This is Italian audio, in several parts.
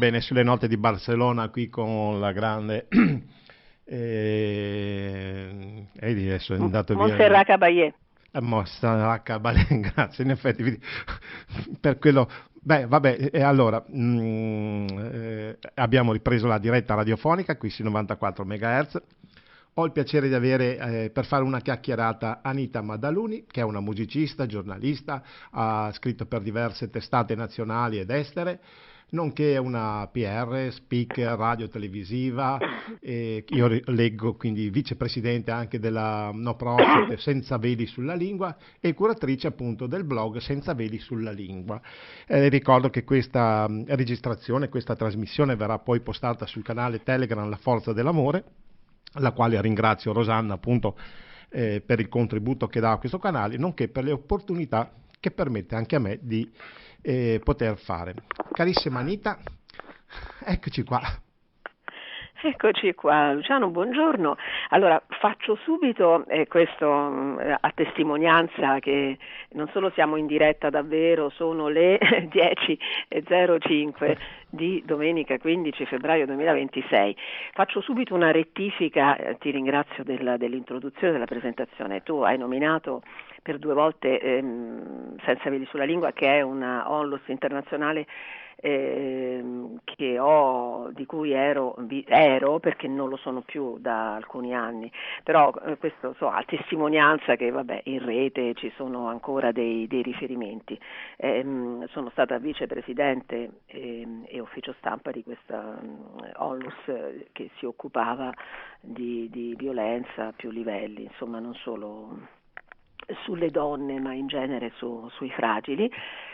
bene, sulle note di Barcellona qui con la grande adesso è andato via Montserrat Caballé. Montserrat Caballé, grazie, in effetti per quello. Beh, vabbè, e allora abbiamo ripreso la diretta radiofonica qui su 94 MHz. Ho il piacere di avere per fare una chiacchierata Anita Maddaluni, che è una musicista, giornalista, ha scritto per diverse testate nazionali ed estere, nonché una PR, speaker radio televisiva, io leggo quindi vicepresidente anche della no profit Senza Veli sulla Lingua e curatrice appunto del blog Senza Veli sulla Lingua. Ricordo che questa registrazione, questa trasmissione verrà poi postata sul canale Telegram La Forza dell'Amore, la quale ringrazio Rosanna appunto per il contributo che dà a questo canale, nonché per le opportunità che permette anche a me di poter fare. Carissima Anita, eccoci qua. Eccoci qua, Luciano, buongiorno. Allora, faccio subito questo a testimonianza che non solo siamo in diretta davvero, sono le 10:05 di domenica 15 febbraio 2026. Faccio subito una rettifica, ti ringrazio dell'introduzione, della presentazione. Tu hai nominato per 2 volte Senza Veli sulla Lingua, che è una onlus internazionale che ho, di cui ero perché non lo sono più da alcuni anni, però questo a testimonianza che vabbè in rete ci sono ancora dei riferimenti. Sono stata vicepresidente e ufficio stampa di questa onlus che si occupava di violenza a più livelli, insomma non solo sulle donne ma in genere sui fragili,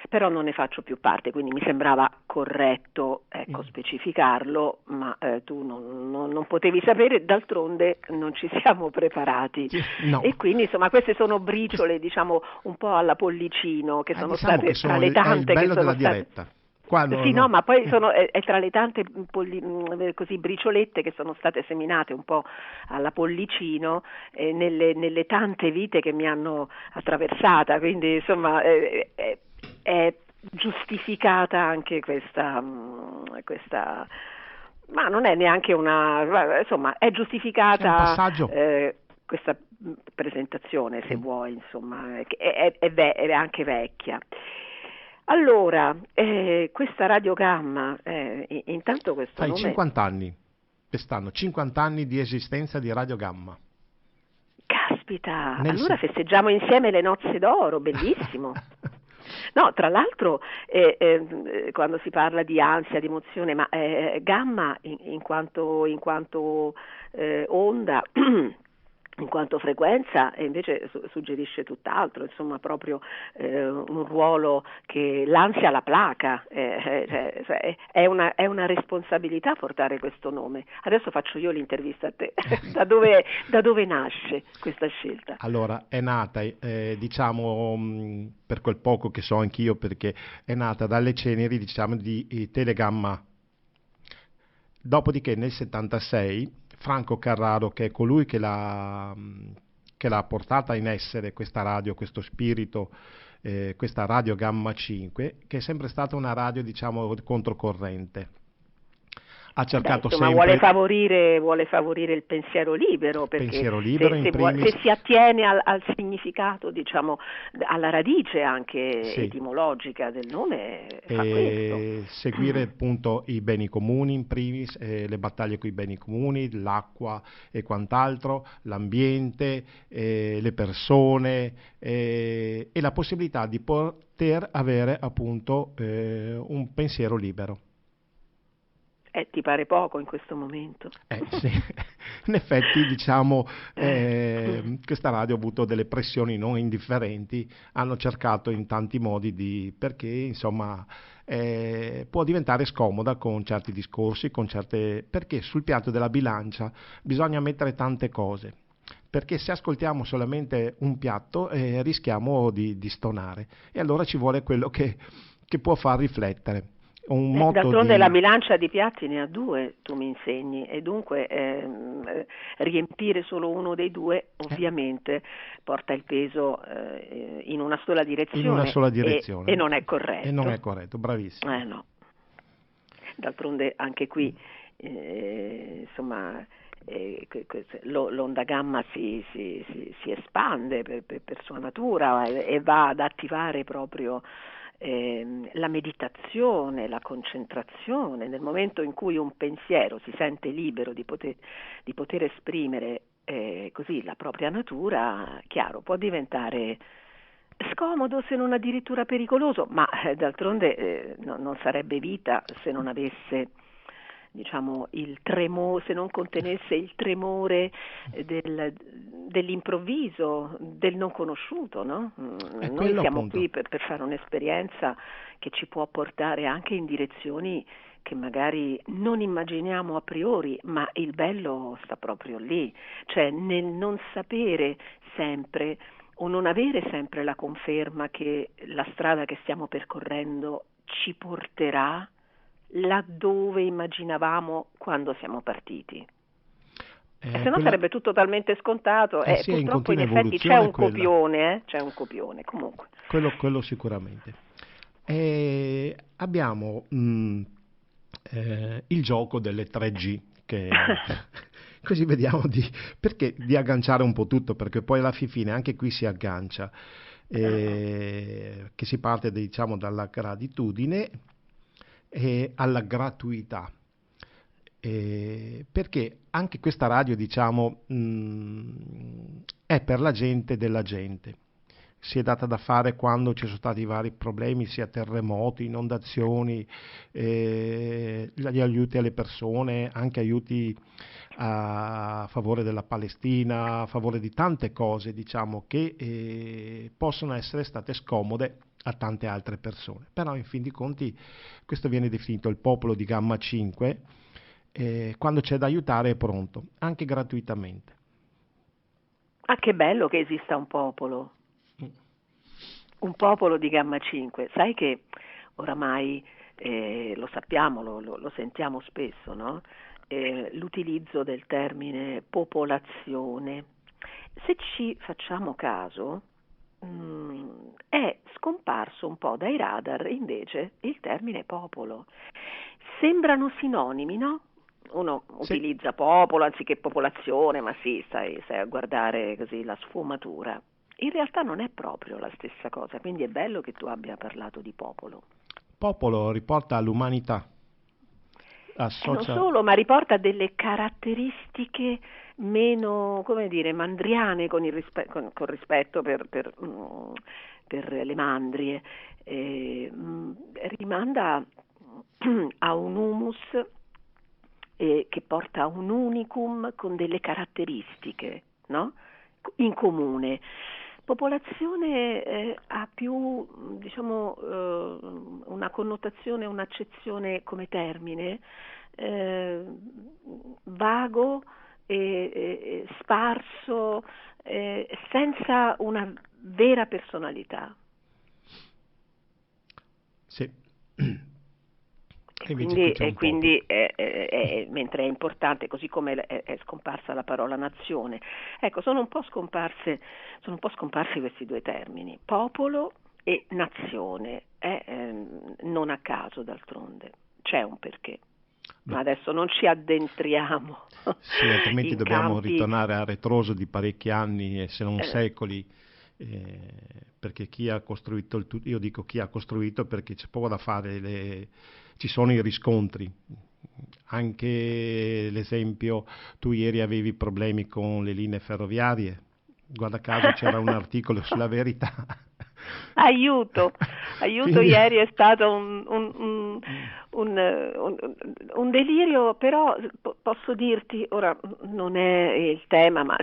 però non ne faccio più parte, quindi mi sembrava corretto specificarlo, ma tu non potevi sapere, d'altronde non ci siamo preparati. No. E quindi insomma queste sono briciole diciamo un po' alla Pollicino che sono diciamo state che tra le tante è il bello che sono della state diretta. Qua no, ma poi è tra le tante così briciolette che sono state seminate un po' alla Pollicino nelle tante vite che mi hanno attraversata, quindi insomma è giustificata anche questa, ma non è neanche insomma è giustificata questa presentazione, se vuoi, insomma, è anche vecchia. Allora, questa Radio Gamma, intanto questo Fai nome... 50 anni, quest'anno, 50 anni di esistenza di Radio Gamma. Caspita, allora festeggiamo insieme le nozze d'oro, bellissimo. No, tra l'altro, quando si parla di ansia, di emozione, ma Gamma in quanto onda... in quanto frequenza invece suggerisce tutt'altro, insomma proprio un ruolo che l'ansia la placa, è una responsabilità portare questo nome. Adesso faccio io l'intervista a te, da dove nasce questa scelta? Allora, è nata, diciamo, per quel poco che so anch'io, perché è nata dalle ceneri, diciamo, di Telegamma. Dopodiché nel 76 Franco Carraro, che è colui che l'ha portata in essere questa radio, questo spirito, questa Radio Gamma 5, che è sempre stata una radio, diciamo, controcorrente. Ha cercato insomma, sempre... vuole favorire il pensiero libero, perché pensiero libero, se si attiene al significato, diciamo, alla radice anche etimologica del nome, fa questo. Seguire appunto i beni comuni in primis, le battaglie con i beni comuni, l'acqua e quant'altro, l'ambiente, le persone e la possibilità di poter avere appunto un pensiero libero. Ti pare poco in questo momento? Sì. In effetti, diciamo, questa radio ha avuto delle pressioni non indifferenti, hanno cercato in tanti modi perché, insomma, può diventare scomoda con certi discorsi, perché sul piatto della bilancia bisogna mettere tante cose. Perché se ascoltiamo solamente un piatto rischiamo di stonare, e allora ci vuole quello che può far riflettere. D'altronde la bilancia di piatti ne ha 2, tu mi insegni, e dunque riempire solo uno dei 2 ovviamente porta il peso in una sola direzione. In una sola direzione. E non è corretto. E non è corretto, bravissimo. No. d'altronde anche qui insomma l'onda gamma si espande per sua natura e va ad attivare proprio la meditazione, la concentrazione. Nel momento in cui un pensiero si sente libero di poter esprimere così la propria natura, chiaro, può diventare scomodo, se non addirittura pericoloso, ma d'altronde non sarebbe vita se non avesse, diciamo, il tremore, se non contenesse il tremore dell'improvviso, del non conosciuto, no? Noi siamo appunto. qui per fare un'esperienza che ci può portare anche in direzioni che magari non immaginiamo a priori, ma il bello sta proprio lì, cioè nel non sapere sempre o non avere sempre la conferma che la strada che stiamo percorrendo ci porterà laddove immaginavamo quando siamo partiti. Se no sarebbe tutto talmente scontato e sì, purtroppo in effetti c'è un copione comunque. Quello sicuramente. Abbiamo il gioco delle 3G che così vediamo di agganciare un po' tutto, perché poi alla fine anche qui si aggancia, che si parte diciamo dalla gratitudine alla gratuità, perché anche questa radio diciamo è per la gente della gente. Si è data da fare quando ci sono stati vari problemi, sia terremoti, inondazioni, gli aiuti alle persone, anche aiuti a favore della Palestina, a favore di tante cose, diciamo, che possono essere state scomode a tante altre persone. Però in fin dei conti questo viene definito il popolo di gamma 5, quando c'è da aiutare è pronto, anche gratuitamente. Ah, che bello che esista un popolo di gamma 5. Sai che oramai lo sappiamo, lo sentiamo spesso, no? L'utilizzo del termine popolazione. Se ci facciamo caso, è scomparso un po' dai radar invece il termine popolo. Sembrano sinonimi, no? Uno utilizza popolo anziché popolazione, ma sì, stai a guardare così la sfumatura. In realtà non è proprio la stessa cosa, quindi è bello che tu abbia parlato di popolo. Popolo riporta all'umanità. Non solo, ma riporta delle caratteristiche meno, come dire, mandriane con rispetto per le mandrie. Rimanda a un humus che porta a un unicum con delle caratteristiche, no? In comune. Popolazione ha più, diciamo, una connotazione, un'accezione come termine vago e sparso, senza una vera personalità. Sì. E quindi mentre è importante, così come è scomparsa la parola nazione, ecco, sono un po' scomparsi questi due termini, popolo e nazione, non a caso d'altronde, c'è un perché. Ma adesso non ci addentriamo. Sì, altrimenti dobbiamo ritornare a ritroso di parecchi anni, se non secoli, perché chi ha costruito il tutto, io dico chi ha costruito perché c'è poco da fare, ci sono i riscontri. Anche l'esempio, tu ieri avevi problemi con le linee ferroviarie, guarda caso c'era un articolo sulla Verità. Aiuto, Quindi... ieri è stato un delirio, però posso dirti, ora non è il tema, ma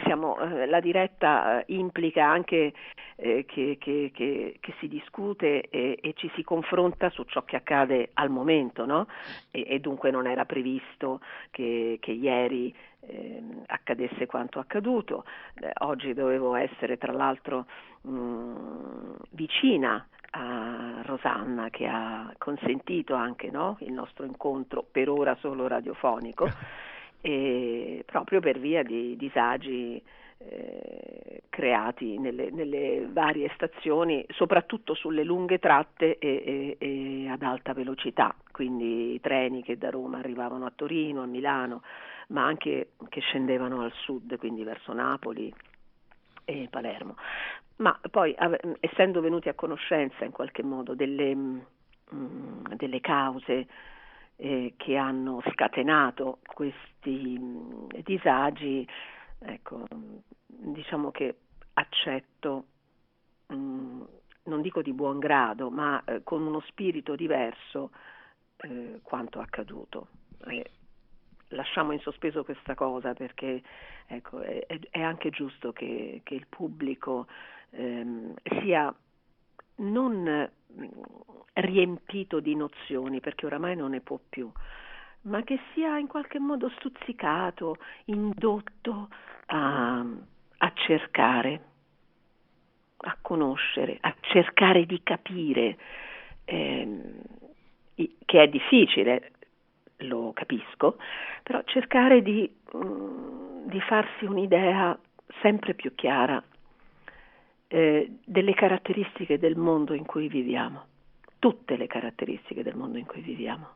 la diretta implica anche che si discute e ci si confronta su ciò che accade al momento, no? E dunque non era previsto che ieri accadesse quanto accaduto. Oggi dovevo essere tra l'altro vicina a Rosanna, che ha consentito anche, no, il nostro incontro per ora solo radiofonico, e proprio per via di disagi creati nelle varie stazioni, soprattutto sulle lunghe tratte e ad alta velocità, quindi treni che da Roma arrivavano a Torino, a Milano, ma anche che scendevano al sud, quindi verso Napoli e Palermo. Ma poi, essendo venuti a conoscenza in qualche modo delle cause che hanno scatenato questi disagi, ecco, diciamo che accetto, non dico di buon grado, ma con uno spirito diverso quanto accaduto. Lasciamo in sospeso questa cosa, perché ecco, è anche giusto che il pubblico sia non riempito di nozioni, perché oramai non ne può più, ma che sia in qualche modo stuzzicato, indotto a cercare, a conoscere, a cercare di capire, che è difficile, lo capisco, però cercare di farsi un'idea sempre più chiara delle caratteristiche del mondo in cui viviamo, tutte le caratteristiche del mondo in cui viviamo.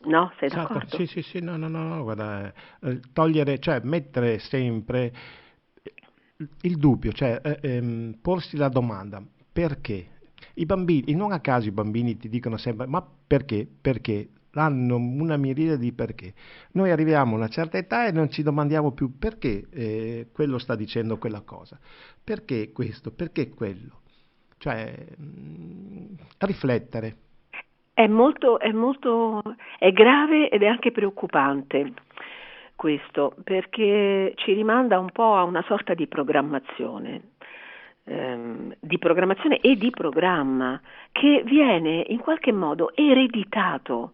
No? Sei d'accordo? Sì, no, guarda, togliere, cioè mettere sempre il dubbio, cioè porsi la domanda, perché? I bambini, non a caso i bambini ti dicono sempre, ma perché? Perché? Hanno una miriade di perché. Noi arriviamo a una certa età e non ci domandiamo più perché quello sta dicendo quella cosa, perché questo, perché quello. Cioè, riflettere. È grave ed è anche preoccupante questo, perché ci rimanda un po' a una sorta di programmazione e di programma che viene in qualche modo ereditato,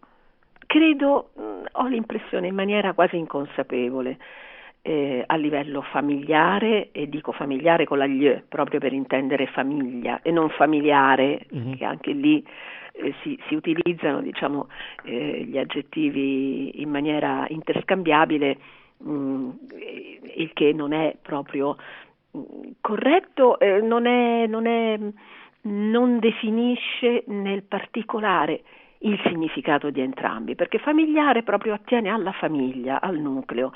credo, ho l'impressione in maniera quasi inconsapevole, a livello familiare, e dico familiare con la gl, proprio per intendere famiglia e non familiare, che anche lì si utilizzano, diciamo, gli aggettivi in maniera interscambiabile, il che non è proprio corretto, non definisce nel particolare il significato di entrambi, perché familiare proprio attiene alla famiglia, al nucleo,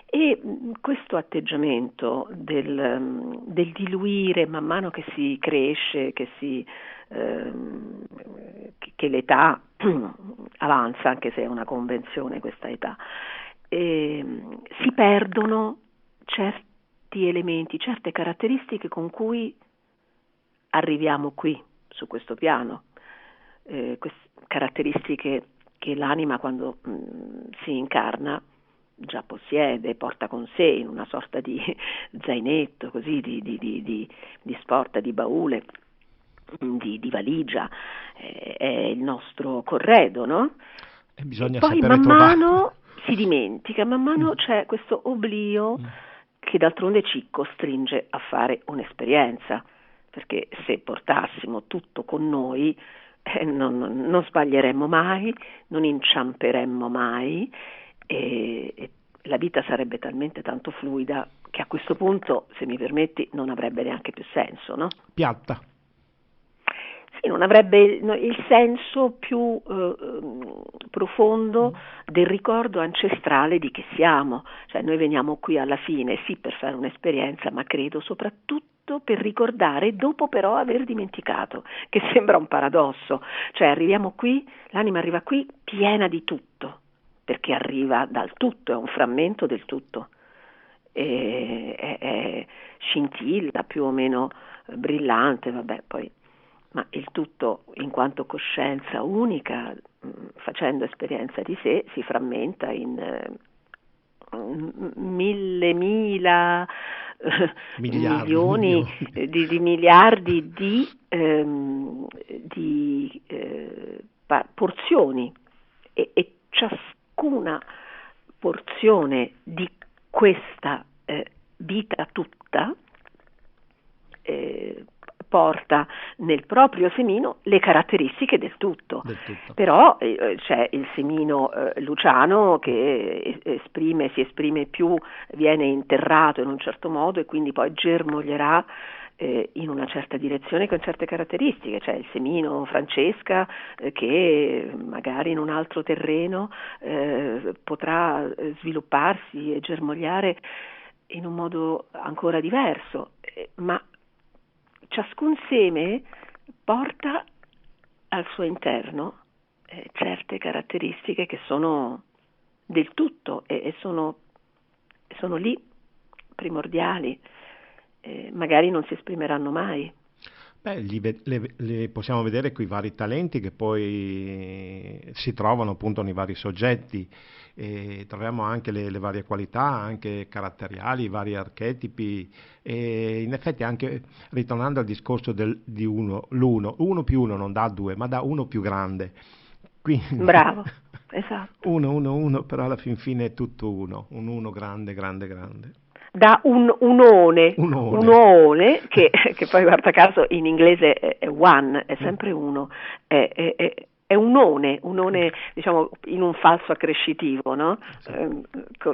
e questo atteggiamento del diluire man mano che si cresce, che l'età avanza, anche se è una convenzione questa età, si perdono certi elementi, certe caratteristiche con cui arriviamo qui, su questo piano, queste caratteristiche che l'anima quando si incarna già possiede, porta con sé in una sorta di zainetto, così, di sporta, di baule, di valigia, è il nostro corredo, no? E bisogna poi sapere man trovarlo. mano si dimentica, man mano c'è questo oblio che d'altronde ci costringe a fare un'esperienza, perché se portassimo tutto con noi non sbaglieremmo mai, non inciamperemmo mai, e la vita sarebbe talmente tanto fluida che a questo punto, se mi permetti, non avrebbe neanche più senso, no? Piatta. Sì, non avrebbe il senso più profondo del ricordo ancestrale di che siamo. Cioè noi veniamo qui alla fine, sì, per fare un'esperienza, ma credo soprattutto per ricordare dopo però aver dimenticato, che sembra un paradosso. Cioè arriviamo qui, l'anima arriva qui piena di tutto, perché arriva dal tutto, è un frammento del tutto, è scintilla, più o meno brillante, vabbè, poi, ma il tutto in quanto coscienza unica, facendo esperienza di sé, si frammenta in mila milioni di miliardi di porzioni, e ciascuna porzione di questa vita tutta porta nel proprio semino le caratteristiche del tutto. Però c'è il semino luciano che si esprime più, viene interrato in un certo modo e quindi poi germoglierà in una certa direzione con certe caratteristiche. C'è il semino Francesca che magari in un altro terreno potrà svilupparsi e germogliare in un modo ancora diverso, ma ciascun seme porta al suo interno certe caratteristiche che sono del tutto e sono lì, primordiali, magari non si esprimeranno mai. Le possiamo vedere quei vari talenti che poi si trovano appunto nei vari soggetti, e troviamo anche le varie qualità, anche caratteriali, i vari archetipi, e in effetti anche ritornando al discorso di uno più uno non dà due, ma dà uno più grande. Quindi, bravo, esatto. Uno, però alla fin fine è tutto uno, un uno grande. Da un'one che poi guarda caso in inglese è one, è sempre uno, è un'one diciamo in un falso accrescitivo, no?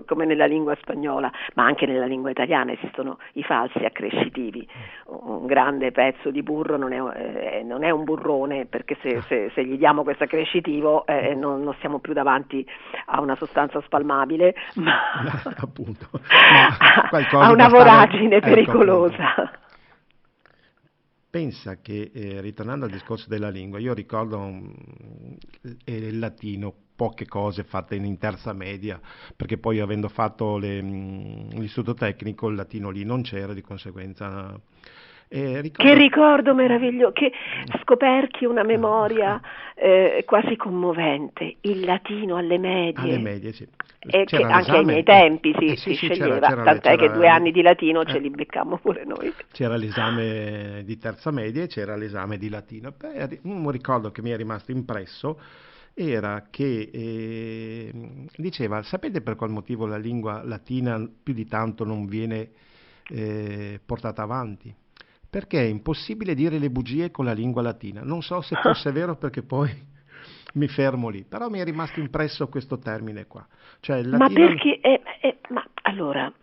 Come nella lingua spagnola, ma anche nella lingua italiana esistono i falsi accrescitivi. Un grande pezzo di burro non è un burrone, perché se gli diamo questo accrescitivo non siamo più davanti a una sostanza spalmabile, ma appunto, a una voragine pericolosa. Appunto. Pensa che, ritornando al discorso della lingua, io ricordo il latino, poche cose fatte in terza media, perché poi avendo fatto l'istituto tecnico il latino lì non c'era, di conseguenza... Che ricordo meraviglioso, che scoperchi una memoria quasi commovente, il latino alle medie. Alle medie, sì. E che anche ai miei tempi si sceglieva, tant'è che 2 anni di latino ce li beccammo pure noi. C'era l'esame di terza media e c'era l'esame di latino. Un ricordo che mi è rimasto impresso era che diceva: sapete per qual motivo la lingua latina più di tanto non viene portata avanti? Perché è impossibile dire le bugie con la lingua latina. Non so se fosse vero, perché poi mi fermo lì, però mi è rimasto impresso questo termine qua. Cioè il latino... Ma perché? Ma allora,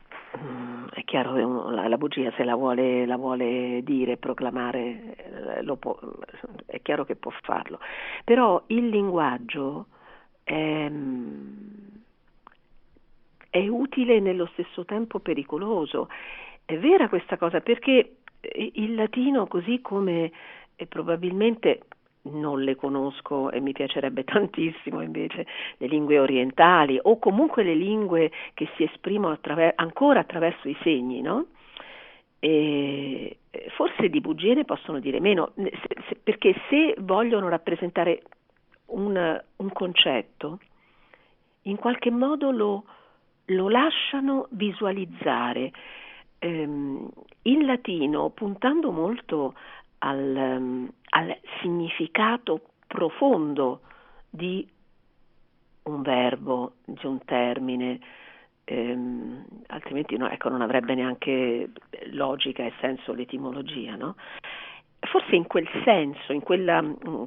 è chiaro che la bugia, se la vuole dire, proclamare, è chiaro che può farlo. Però il linguaggio è utile e nello stesso tempo pericoloso. È vera questa cosa, perché il latino, così come probabilmente non le conosco e mi piacerebbe tantissimo invece le lingue orientali, o comunque le lingue che si esprimono ancora attraverso i segni, no? E forse di bugie ne possono dire meno, perché se vogliono rappresentare un concetto, in qualche modo lo lasciano visualizzare. In latino, puntando molto al significato profondo di un verbo, di un termine, altrimenti non avrebbe neanche logica e senso l'etimologia, no? Forse in quel senso,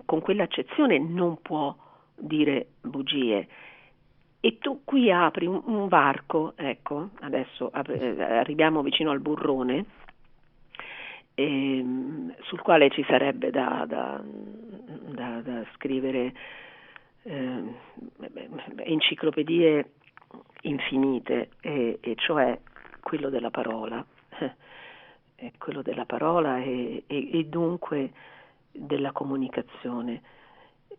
con quell'accezione non può dire bugie. E tu qui apri un varco, ecco, adesso arriviamo vicino al burrone, sul quale ci sarebbe da scrivere enciclopedie infinite, e cioè quello della parola, e dunque della comunicazione,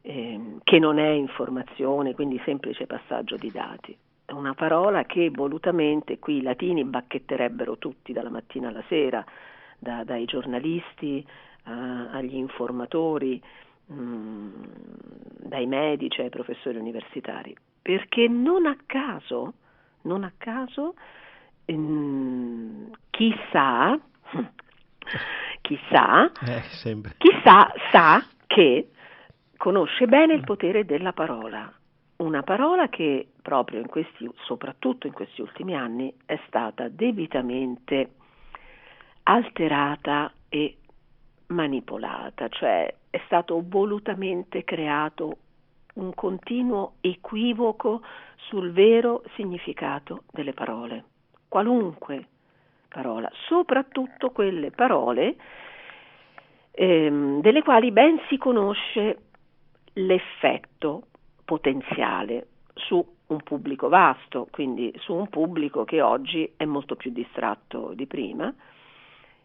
che non è informazione, quindi semplice passaggio di dati. È una parola che volutamente qui i latini bacchetterebbero tutti dalla mattina alla sera, dai giornalisti agli informatori, dai medici ai professori universitari, perché non a caso chissà sa che conosce bene il potere della parola, una parola che proprio soprattutto in questi ultimi anni è stata debitamente alterata e manipolata, cioè è stato volutamente creato un continuo equivoco sul vero significato delle parole, qualunque parola, soprattutto quelle parole delle quali ben si conosce l'effetto potenziale su un pubblico vasto, quindi su un pubblico che oggi è molto più distratto di prima,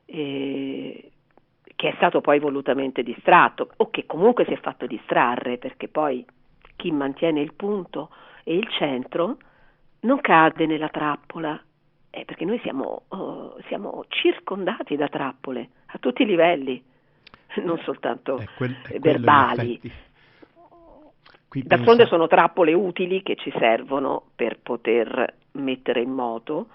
che è stato poi volutamente distratto o che comunque si è fatto distrarre, perché poi chi mantiene il punto e il centro non cade nella trappola, perché noi siamo circondati da trappole a tutti i livelli, non soltanto è quello in verbali. effetti. Qui D'altronde sono trappole utili che ci servono per poter mettere in moto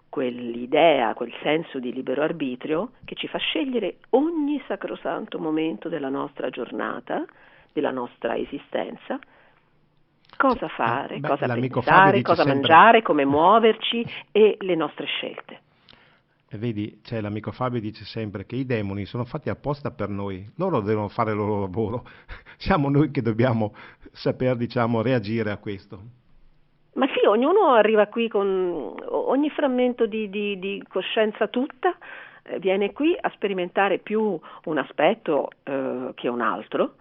quell'idea, quel senso di libero arbitrio che ci fa scegliere ogni sacrosanto momento della nostra giornata, della nostra esistenza, cosa fare, cosa pensare, cosa mangiare, come muoverci e le nostre scelte. E vedi, l'amico Fabio dice sempre che i demoni sono fatti apposta per noi, loro devono fare il loro lavoro, siamo noi che dobbiamo saper, reagire a questo. Ma sì, ognuno arriva qui con ogni frammento di coscienza tutta, viene qui a sperimentare più un aspetto che un altro,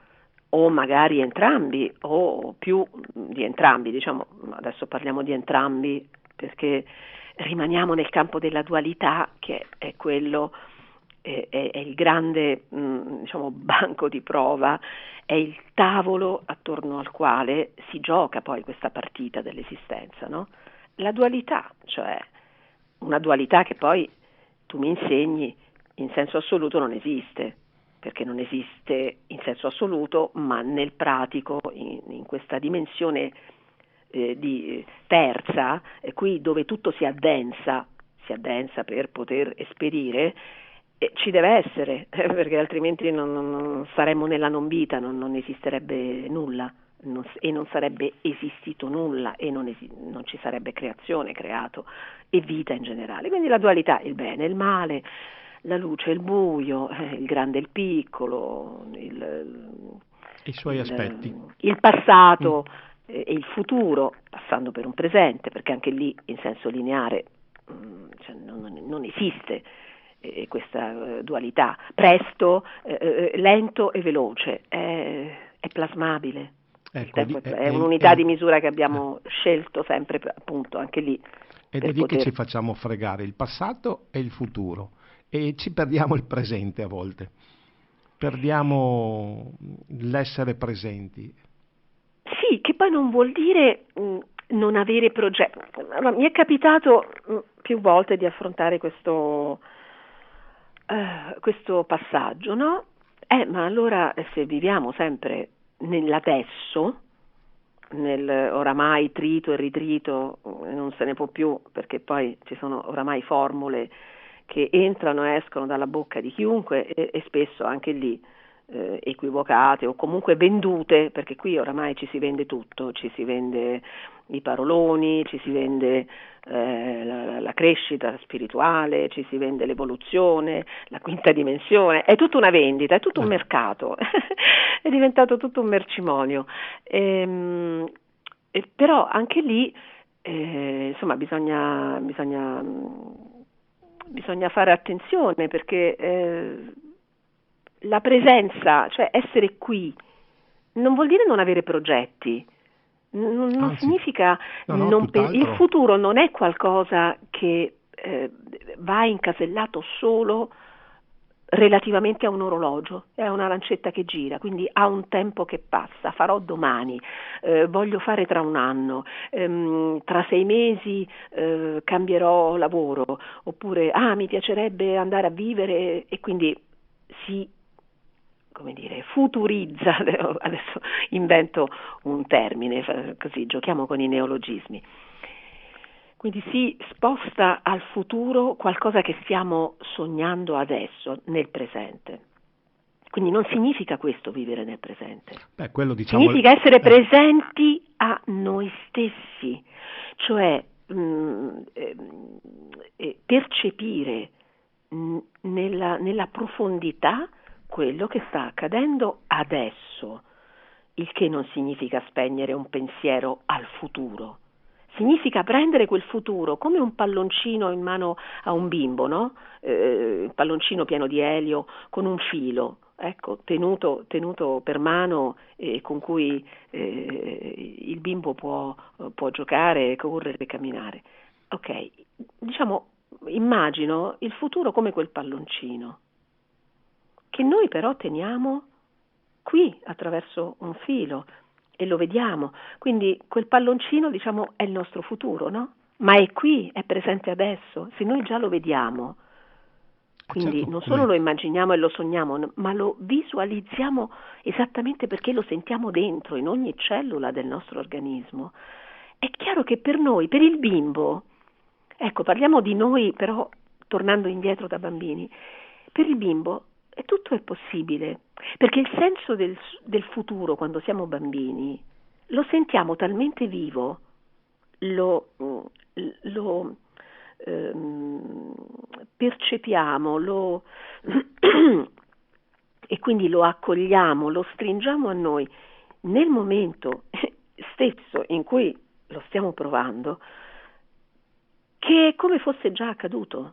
o magari entrambi, o più di entrambi, adesso parliamo di entrambi perché rimaniamo nel campo della dualità, che è quello, è il grande banco di prova, è il tavolo attorno al quale si gioca poi questa partita dell'esistenza, no? La dualità, cioè una dualità che poi tu mi insegni in senso assoluto non esiste, perché non esiste in senso assoluto, ma nel pratico, in questa dimensione di terza, qui dove tutto si addensa per poter esperire, ci deve essere, perché altrimenti non saremmo nella non vita, non esisterebbe nulla, e non sarebbe esistito nulla, e non ci sarebbe creazione, creato, e vita in generale. Quindi la dualità, il bene e il male, la luce e il buio, il grande e il piccolo, i suoi aspetti, il passato e il futuro, passando per un presente, perché anche lì in senso lineare non esiste questa dualità, presto, lento e veloce, è plasmabile. Ecco, il tempo è un'unità di misura che abbiamo scelto sempre, appunto, anche lì. Ed è lì che ci facciamo fregare il passato e il futuro, e ci perdiamo il presente a volte, perdiamo l'essere presenti. Sì, che poi non vuol dire non avere progetti. Allora, mi è capitato più volte di affrontare questo passaggio, no? Ma allora se viviamo sempre nell'adesso, nel oramai trito e ritrito, non se ne può più, perché poi ci sono oramai formule che entrano e escono dalla bocca di chiunque, e spesso anche lì equivocate o comunque vendute, perché qui oramai ci si vende tutto, ci si vende i paroloni, ci si vende la crescita spirituale, ci si vende l'evoluzione, la quinta dimensione, è tutta una vendita, è tutto un mercato, è diventato tutto un mercimonio. Però anche lì insomma bisogna fare attenzione, perché la presenza, cioè essere qui, non vuol dire non avere progetti, non significa il futuro non è qualcosa che va incasellato solo relativamente a un orologio, è una lancetta che gira, quindi ha un tempo che passa, farò domani, voglio fare tra un anno, tra 6 mesi cambierò lavoro, oppure mi piacerebbe andare a vivere, e quindi si futurizza, adesso invento un termine, così giochiamo con i neologismi. Quindi si sposta al futuro qualcosa che stiamo sognando adesso, nel presente. Quindi non significa questo vivere nel presente. Quello significa essere presenti a noi stessi, cioè percepire nella profondità quello che sta accadendo adesso, il che non significa spegnere un pensiero al futuro. Significa prendere quel futuro come un palloncino in mano a un bimbo, no? Un palloncino pieno di elio con un filo, ecco, tenuto per mano, con cui il bimbo può giocare, correre e camminare. Ok, diciamo, immagino il futuro come quel palloncino, che noi però teniamo qui attraverso un filo e lo vediamo. Quindi quel palloncino, diciamo, è il nostro futuro, no? Ma è qui, è presente adesso, se noi già lo vediamo. Quindi certo, non solo lo immaginiamo e lo sogniamo, ma lo visualizziamo esattamente perché lo sentiamo dentro, in ogni cellula del nostro organismo. È chiaro che per noi, per il bimbo, ecco, parliamo di noi però tornando indietro da bambini, per il bimbo tutto è possibile, perché il senso del futuro quando siamo bambini lo sentiamo talmente vivo, lo percepiamo, e quindi lo accogliamo, lo stringiamo a noi nel momento stesso in cui lo stiamo provando, che è come fosse già accaduto.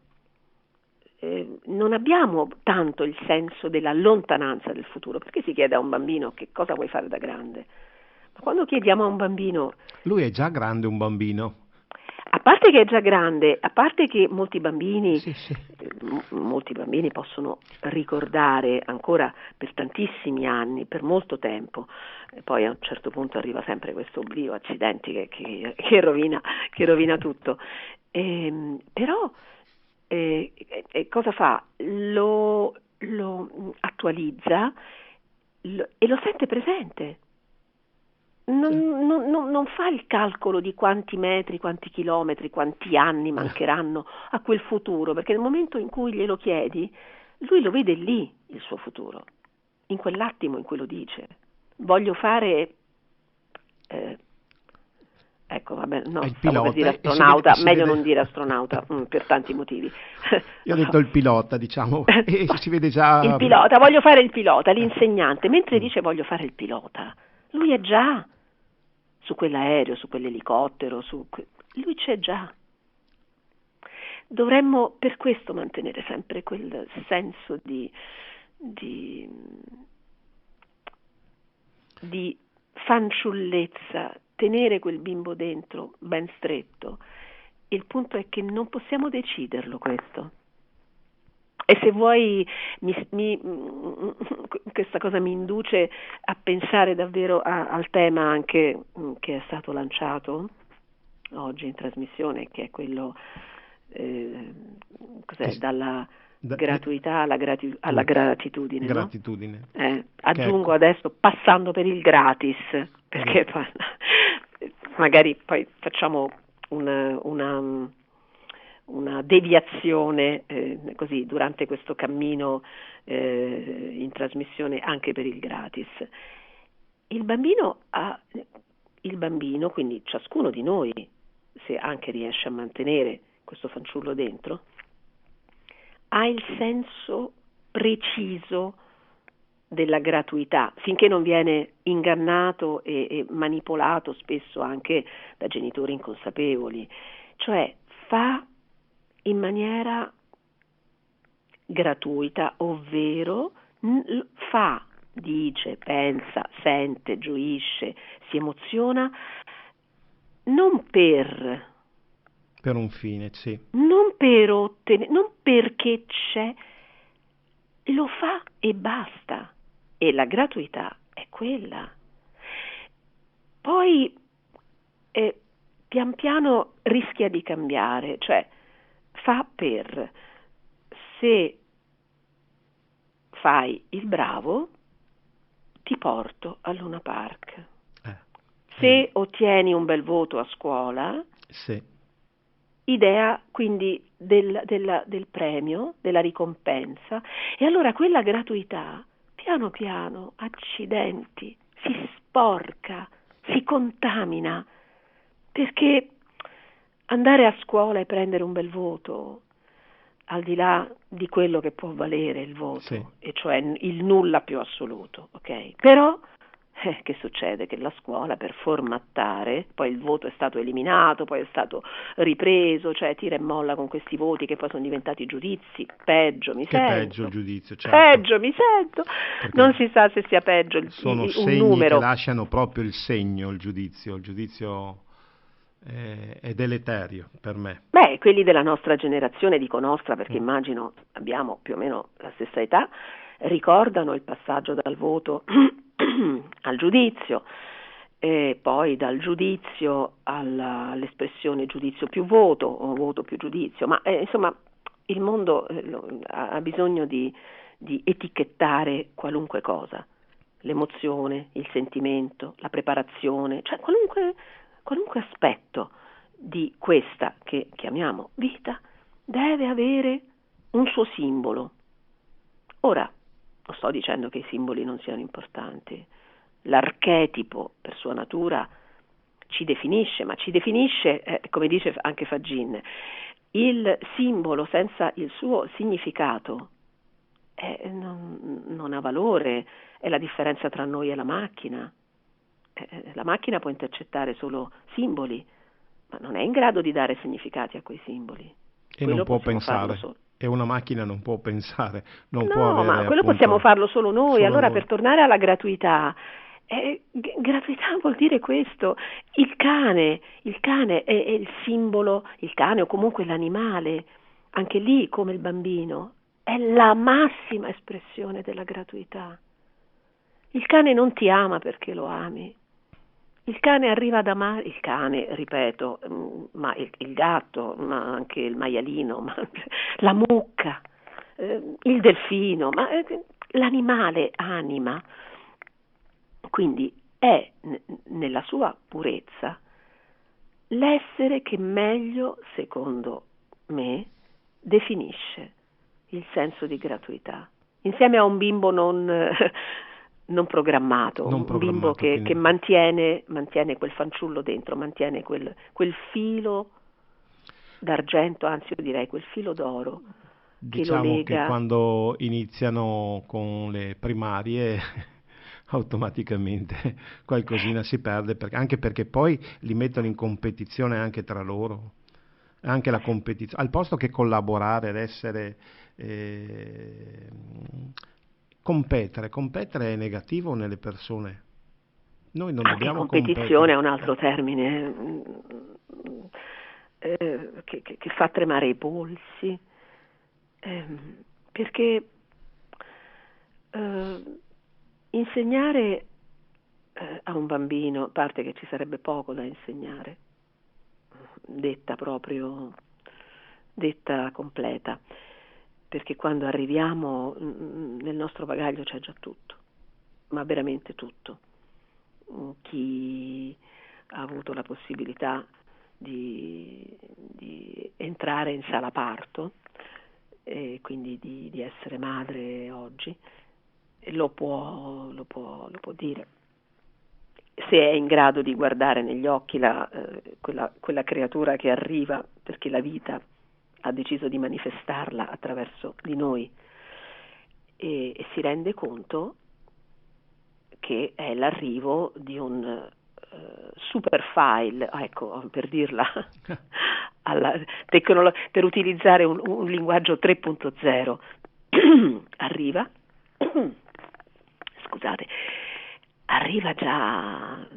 Non abbiamo tanto il senso della lontananza del futuro, perché si chiede a un bambino che cosa vuoi fare da grande. Ma quando chiediamo a un bambino... Lui è già grande, un bambino. A parte che è già grande, a parte che molti bambini possono ricordare ancora per tantissimi anni, per molto tempo, e poi a un certo punto arriva sempre questo oblio, accidenti, che rovina tutto. Però cosa fa? Lo attualizza e lo sente presente. Non fa il calcolo di quanti metri, quanti chilometri, quanti anni mancheranno a quel futuro, perché nel momento in cui glielo chiedi, lui lo vede lì, il suo futuro, in quell'attimo in cui lo dice. Voglio fare... ecco, vabbè, no, stavo per dire astronauta, meglio non dire astronauta, per tanti motivi. Io ho detto il pilota, diciamo, e si vede già... Il pilota, voglio fare il pilota, l'insegnante, mentre dice voglio fare il pilota, lui è già su quell'aereo, su quell'elicottero, lui c'è già. Dovremmo per questo mantenere sempre quel senso di fanciullezza, tenere quel bimbo dentro ben stretto. Il punto è che non possiamo deciderlo questo. E se vuoi, questa cosa mi induce a pensare davvero al tema anche che è stato lanciato oggi in trasmissione, che è quello dalla gratuità alla gratitudine. Gratitudine. No? Aggiungo adesso passando per il gratis, perché magari poi facciamo una deviazione così durante questo cammino in trasmissione anche per il gratis. Il bambino, quindi ciascuno di noi, se anche riesce a mantenere questo fanciullo dentro, ha il senso preciso della gratuità, finché non viene ingannato e manipolato spesso anche da genitori inconsapevoli, cioè fa in maniera gratuita, ovvero fa, dice, pensa, sente, gioisce, si emoziona non per un fine, sì. Non per ottenere, non perché c'è, lo fa e basta. E la gratuità è quella. Poi pian piano rischia di cambiare, cioè fa per, se fai il bravo ti porto al Luna Park. Se ottieni un bel voto a scuola, sì. Idea quindi del premio, della ricompensa, e allora quella gratuità piano piano, accidenti, si sporca, si contamina, perché andare a scuola e prendere un bel voto al di là di quello che può valere il voto, Sì. e cioè il nulla più assoluto, ok? Però che succede? Che la scuola, per formattare, poi il voto è stato eliminato, poi è stato ripreso, cioè tira e molla con questi voti che poi sono diventati giudizi, peggio mi Che peggio il sento, giudizio, certo, peggio mi sento, non perché si sa se sia peggio sono un segni che numero. lasciano proprio il segno, il giudizio è deleterio per me. Beh, quelli della nostra generazione, dico nostra perché immagino abbiamo più o meno la stessa età, ricordano il passaggio dal voto al giudizio, e poi dal giudizio all'espressione giudizio più voto o voto più giudizio, ma insomma il mondo ha bisogno di etichettare qualunque cosa, l'emozione, il sentimento, la preparazione, cioè qualunque aspetto di questa che chiamiamo vita deve avere un suo simbolo. Ora, non sto dicendo che i simboli non siano importanti, l'archetipo per sua natura ci definisce, ma ci definisce, come dice anche Fagin, il simbolo senza il suo significato non ha valore, è la differenza tra noi e la macchina. La macchina può intercettare solo simboli, ma non è in grado di dare significati a quei simboli. E non Quello può possiamo farlo pensare, solo. e una macchina non può pensare, non può No, ma avere quello possiamo appunto farlo solo noi. solo Allora, noi. per tornare alla gratuità, gratuità vuol dire questo. Il cane è il simbolo, il cane o comunque l'animale, anche lì come il bambino, è la massima espressione della gratuità. Il cane non ti ama perché lo ami. Il cane arriva ad amare, il cane, ripeto, ma il gatto, ma anche il maialino, ma la mucca, il delfino, ma l'animale anima, quindi è nella sua purezza l'essere che meglio, secondo me, definisce il senso di gratuità. Insieme a un bimbo non programmato, Non un bimbo programmato, quindi. che mantiene quel fanciullo dentro, mantiene quel filo d'argento, anzi io direi quel filo d'oro che lo Diciamo che lega. quando iniziano con le primarie automaticamente qualcosina si perde, anche perché poi li mettono in competizione anche tra loro, anche la competizione, al posto che collaborare ed essere eh, competere è negativo nelle persone. Noi non Anche dobbiamo competizione competere. è un altro termine che fa tremare i polsi, perché eh, insegnare a un bambino, a parte che ci sarebbe poco da insegnare, detta completa, perché quando arriviamo nel nostro bagaglio c'è già tutto, ma veramente tutto. Chi ha avuto la possibilità di entrare in sala parto e quindi di essere madre oggi lo può dire, se è in grado di guardare negli occhi quella creatura che arriva perché la vita ha deciso di manifestarla attraverso di noi, e si rende conto che è l'arrivo di un super file, ecco, per dirla per utilizzare un linguaggio 3.0, arriva, scusate, arriva già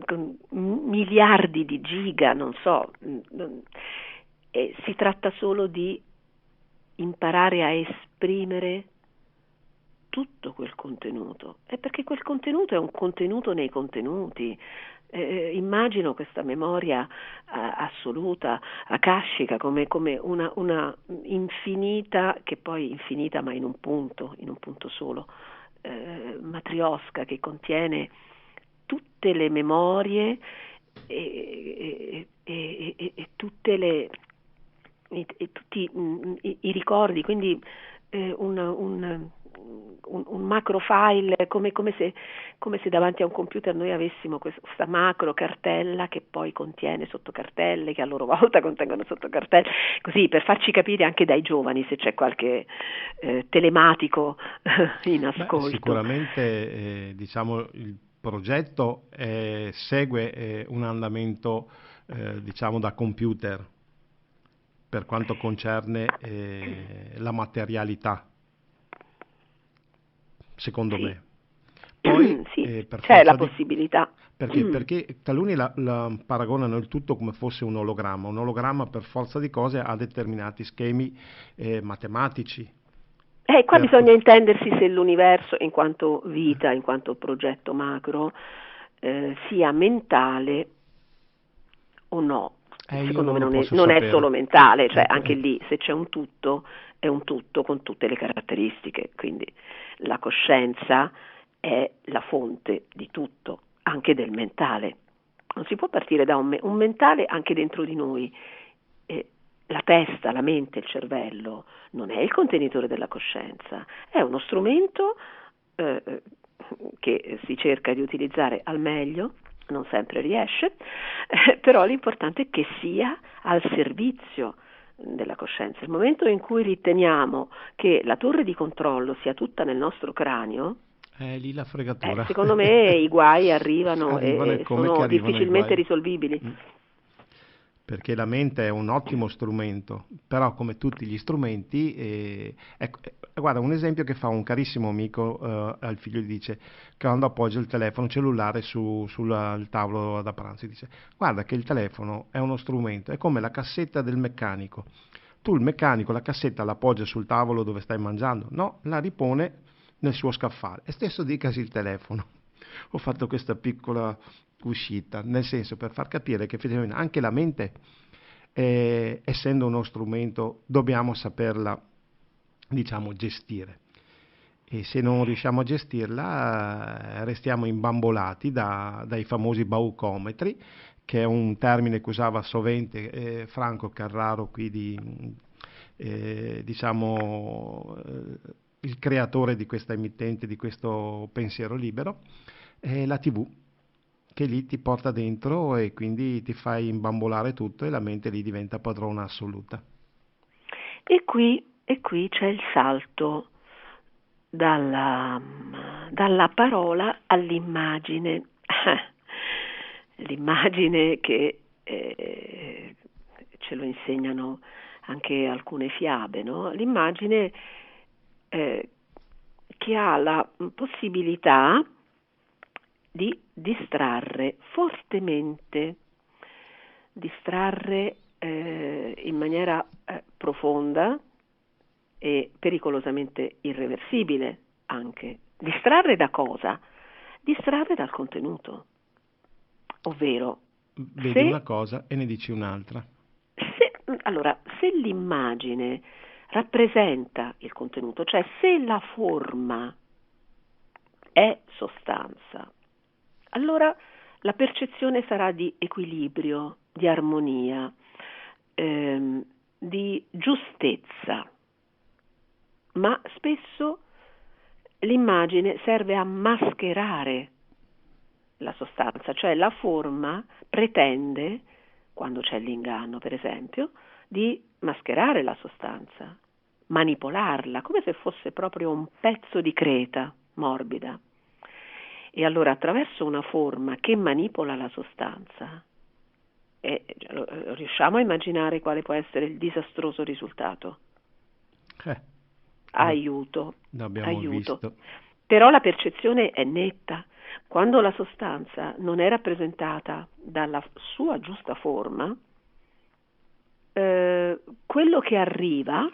con miliardi di giga, non so, e si tratta solo di imparare a esprimere tutto quel contenuto, è perché quel contenuto è un contenuto nei contenuti. Immagino questa memoria assoluta, akashica, come una infinita, che poi infinita ma in un punto solo, matriosca che contiene tutte le memorie e tutte tutti i ricordi, quindi un macro file, come se davanti a un computer noi avessimo questa macro cartella che poi contiene sottocartelle, che a loro volta contengono sottocartelle, così per farci capire anche dai giovani se c'è qualche telematico in ascolto. Sicuramente diciamo il progetto segue un andamento diciamo da computer per quanto concerne la materialità, secondo me. Poi sì, per c'è la forza possibilità. perché taluni la paragonano il tutto come fosse un ologramma. Un ologramma per forza di cose ha determinati schemi matematici. Qua bisogna intendersi se l'universo, in quanto vita, in quanto progetto macro, sia mentale o no. Secondo me non è solo mentale, cioè anche lì se c'è un tutto, è un tutto con tutte le caratteristiche, quindi la coscienza è la fonte di tutto, anche del mentale. Non si può partire da un mentale anche dentro di noi. La testa, la mente, il cervello non è il contenitore della coscienza, è uno strumento che si cerca di utilizzare al meglio, non sempre riesce, però l'importante è che sia al servizio della coscienza. Il momento in cui riteniamo che la torre di controllo sia tutta nel nostro cranio, lì la fregatura. secondo me i guai arrivano e sono difficilmente risolvibili. Perché la mente è un ottimo strumento, però come tutti gli strumenti, guarda un esempio che fa un carissimo amico al figlio, gli dice che quando appoggia il telefono cellulare sul tavolo da pranzo, dice guarda che il telefono è uno strumento, è come la cassetta del meccanico, tu il meccanico la cassetta la appoggia sul tavolo dove stai mangiando, no, la ripone nel suo scaffale, e stesso dicasi il telefono. Ho fatto questa piccola uscita, nel senso per far capire che effettivamente anche la mente, essendo uno strumento, dobbiamo saperla, diciamo, gestire. E se non riusciamo a gestirla, restiamo imbambolati dai famosi baucometri, che è un termine che usava sovente Franco Carraro, qui diciamo il creatore di questa emittente, di questo pensiero libero, la TV, che lì ti porta dentro e quindi ti fai imbambolare tutto e la mente lì diventa padrona assoluta. E qui c'è il salto dalla parola all'immagine. L'immagine che ce lo insegnano anche alcune fiabe, no? L'immagine che ha la possibilità di distrarre fortemente, in maniera profonda e pericolosamente irreversibile anche. Distrarre da cosa? Distrarre dal contenuto. Ovvero, vedi una cosa e ne dici un'altra. Se l'immagine rappresenta il contenuto, cioè se la forma è sostanza, allora la percezione sarà di equilibrio, di armonia, di giustezza, ma spesso l'immagine serve a mascherare la sostanza, cioè la forma pretende, quando c'è l'inganno per esempio, di mascherare la sostanza, manipolarla, come se fosse proprio un pezzo di creta morbida. E allora attraverso una forma che manipola la sostanza, riusciamo a immaginare quale può essere il disastroso risultato? Aiuto. Visto. Però la percezione è netta. Quando la sostanza non è rappresentata dalla sua giusta forma, quello che arriva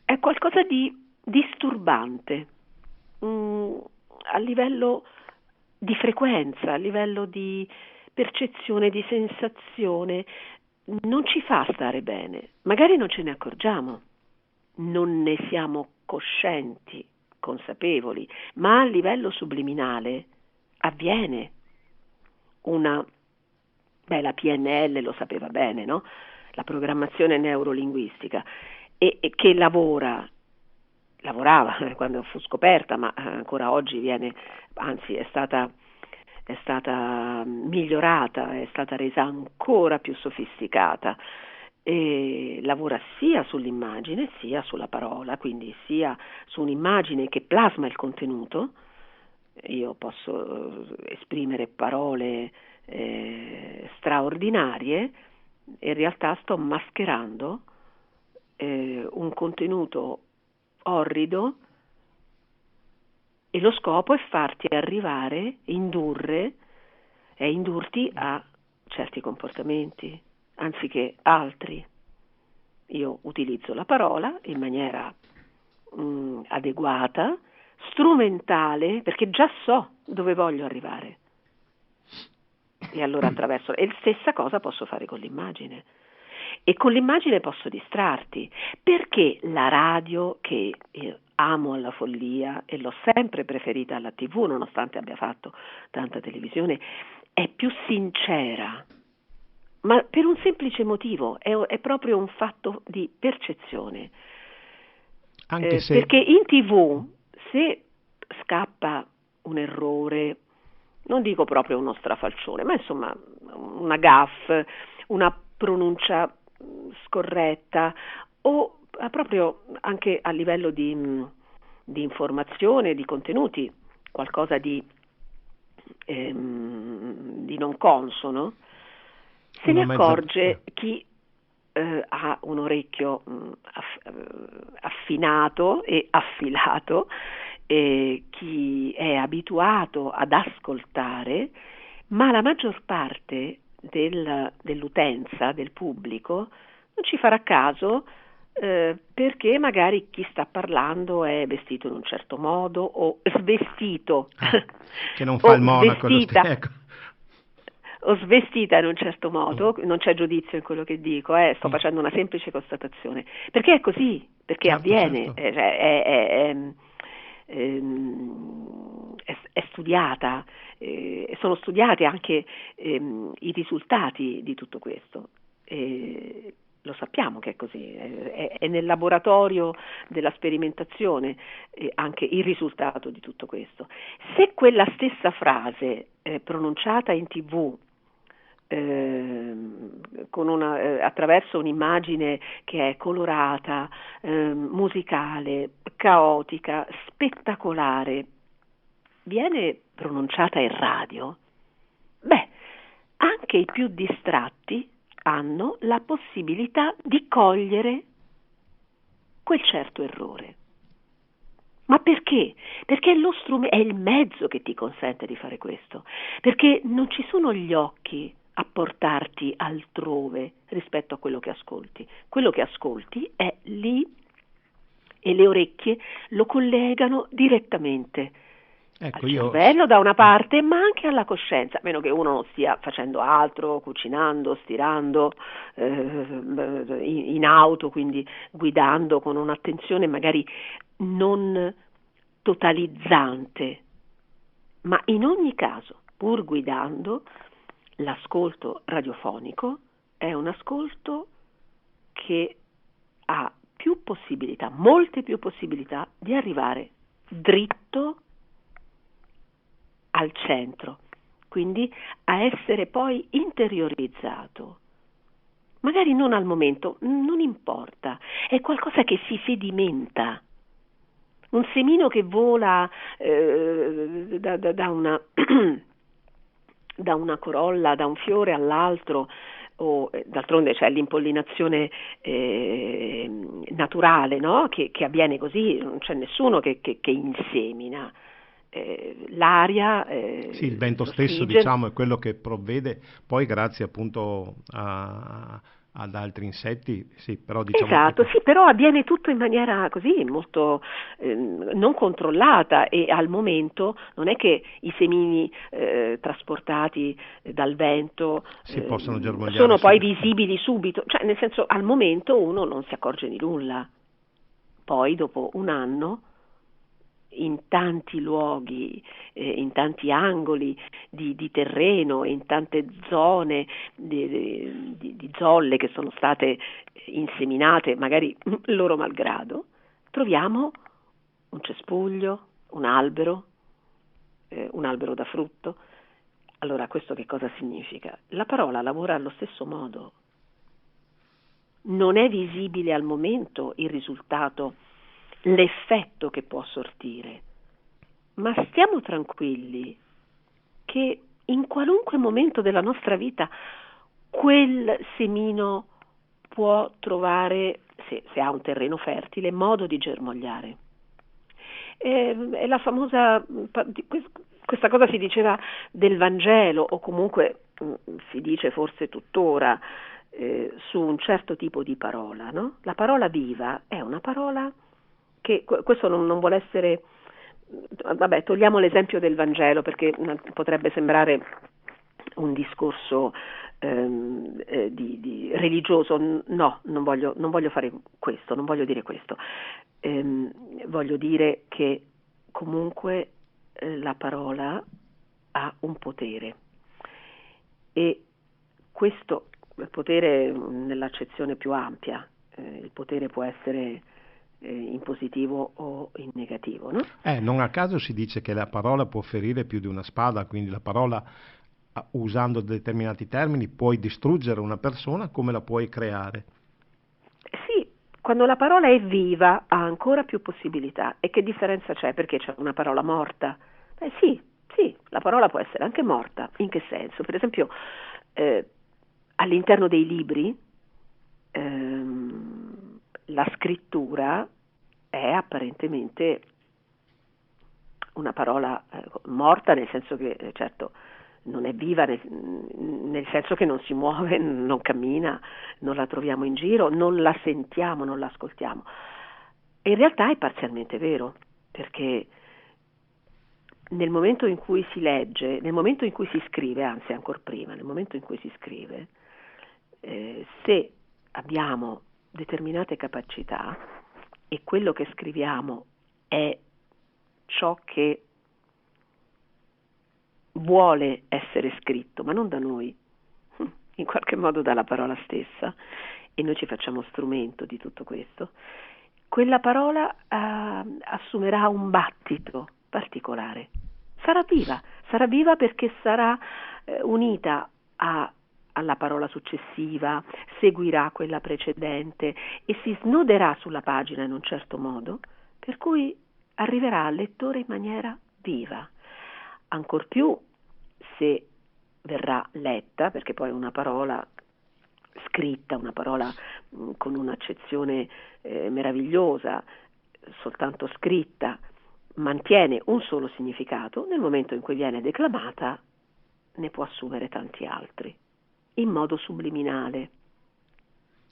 è qualcosa di disturbante a livello di frequenza, a livello di percezione, di sensazione, non ci fa stare bene. Magari non ce ne accorgiamo, non ne siamo coscienti, consapevoli, ma a livello subliminale avviene la PNL lo sapeva bene, no? La programmazione neurolinguistica, e che lavora lavorava quando fu scoperta, ma ancora oggi anzi è stata migliorata, è stata resa ancora più sofisticata, e lavora sia sull'immagine sia sulla parola, quindi sia su un'immagine che plasma il contenuto. Io posso esprimere parole straordinarie, in realtà sto mascherando un contenuto orrido, e lo scopo è farti arrivare, indurti a certi comportamenti anziché altri. Io utilizzo la parola in maniera adeguata, strumentale, perché già so dove voglio arrivare. E allora attraverso, e la stessa cosa posso fare con l'immagine. E con l'immagine posso distrarti, perché la radio, che amo alla follia e l'ho sempre preferita alla TV, nonostante abbia fatto tanta televisione, è più sincera, ma per un semplice motivo, è proprio un fatto di percezione. Anche se... Perché in TV, se scappa un errore, non dico proprio uno strafalcione, ma insomma una gaffe, una pronuncia scorretta, o proprio anche a livello di informazione, di contenuti, qualcosa di non consono, se ne accorge chi ha un orecchio affinato e affilato, chi è abituato ad ascoltare, ma la maggior parte dell'utenza, del pubblico, non ci farà caso, perché magari chi sta parlando è vestito in un certo modo o svestito, che non fa il monaco, o svestita in un certo modo. Non c'è giudizio in quello che dico, sto facendo una semplice constatazione, perché è così, perché avviene, certo. È studiata, sono studiati anche i risultati di tutto questo. Lo sappiamo che è così, è nel laboratorio della sperimentazione anche il risultato di tutto questo. Se quella stessa frase pronunciata in TV attraverso un'immagine che è colorata, musicale, caotica, spettacolare, viene pronunciata in radio, anche i più distratti hanno la possibilità di cogliere quel certo errore. Ma perché? Perché è il mezzo che ti consente di fare questo, perché non ci sono gli occhi a portarti altrove rispetto a quello che ascolti. Quello che ascolti è lì e le orecchie lo collegano direttamente al cervello da una parte, ma anche alla coscienza, a meno che uno non stia facendo altro, cucinando, stirando, in auto, quindi guidando con un'attenzione magari non totalizzante, ma in ogni caso, pur guidando, l'ascolto radiofonico è un ascolto che ha più possibilità, molte più possibilità di arrivare dritto al centro, quindi a essere poi interiorizzato. Magari non al momento, non importa, è qualcosa che si sedimenta. Un semino che vola da una da una corolla, da un fiore all'altro, o d'altronde c'è l'impollinazione naturale, no? Che avviene così, non c'è nessuno che insemina. L'aria, sì, il vento stesso, diciamo, è quello che provvede, poi grazie appunto ad altri insetti, sì, però diciamo esatto, sì, però avviene tutto in maniera così molto non controllata, e al momento non è che i semini trasportati dal vento si possono germogliare, sono poi visibili subito, cioè nel senso, al momento uno non si accorge di nulla, poi dopo un anno in tanti luoghi, in tanti angoli di terreno, in tante zone di zolle che sono state inseminate, magari loro malgrado, troviamo un cespuglio, un albero da frutto. Allora, questo che cosa significa? La parola lavora allo stesso modo. Non è visibile al momento il risultato, l'effetto che può sortire, ma stiamo tranquilli che in qualunque momento della nostra vita quel semino può trovare, se ha un terreno fertile, modo di germogliare. È la famosa, questa cosa si diceva del Vangelo, o comunque si dice forse tuttora, su un certo tipo di parola, no? La parola viva è una parola che, questo non vuole essere, vabbè, togliamo l'esempio del Vangelo perché potrebbe sembrare un discorso di religioso. No, non voglio fare questo, non voglio dire questo. Voglio dire che comunque la parola ha un potere, e questo potere nell'accezione più ampia, il potere può essere in positivo o in negativo, no? Non a caso si dice che la parola può ferire più di una spada, quindi la parola, usando determinati termini, puoi distruggere una persona come la puoi creare. Sì, quando la parola è viva ha ancora più possibilità. E che differenza c'è? Perché c'è una parola morta? Sì, la parola può essere anche morta. In che senso? Per esempio, all'interno dei libri la scrittura è apparentemente una parola morta, nel senso che certo non è viva, nel senso che non si muove, non cammina, non la troviamo in giro, non la sentiamo, non la ascoltiamo. E in realtà è parzialmente vero, perché nel momento in cui si legge, nel momento in cui si scrive, anzi ancora prima, nel momento in cui si scrive, se abbiamo determinate capacità e quello che scriviamo è ciò che vuole essere scritto, ma non da noi, in qualche modo dalla parola stessa, e noi ci facciamo strumento di tutto questo, quella parola assumerà un battito particolare. Sarà viva perché sarà unita alla parola successiva, seguirà quella precedente e si snoderà sulla pagina in un certo modo, per cui arriverà al lettore in maniera viva. Ancor più se verrà letta, perché poi una parola scritta, una parola con un'accezione meravigliosa, soltanto scritta, mantiene un solo significato, nel momento in cui viene declamata ne può assumere tanti altri, in modo subliminale.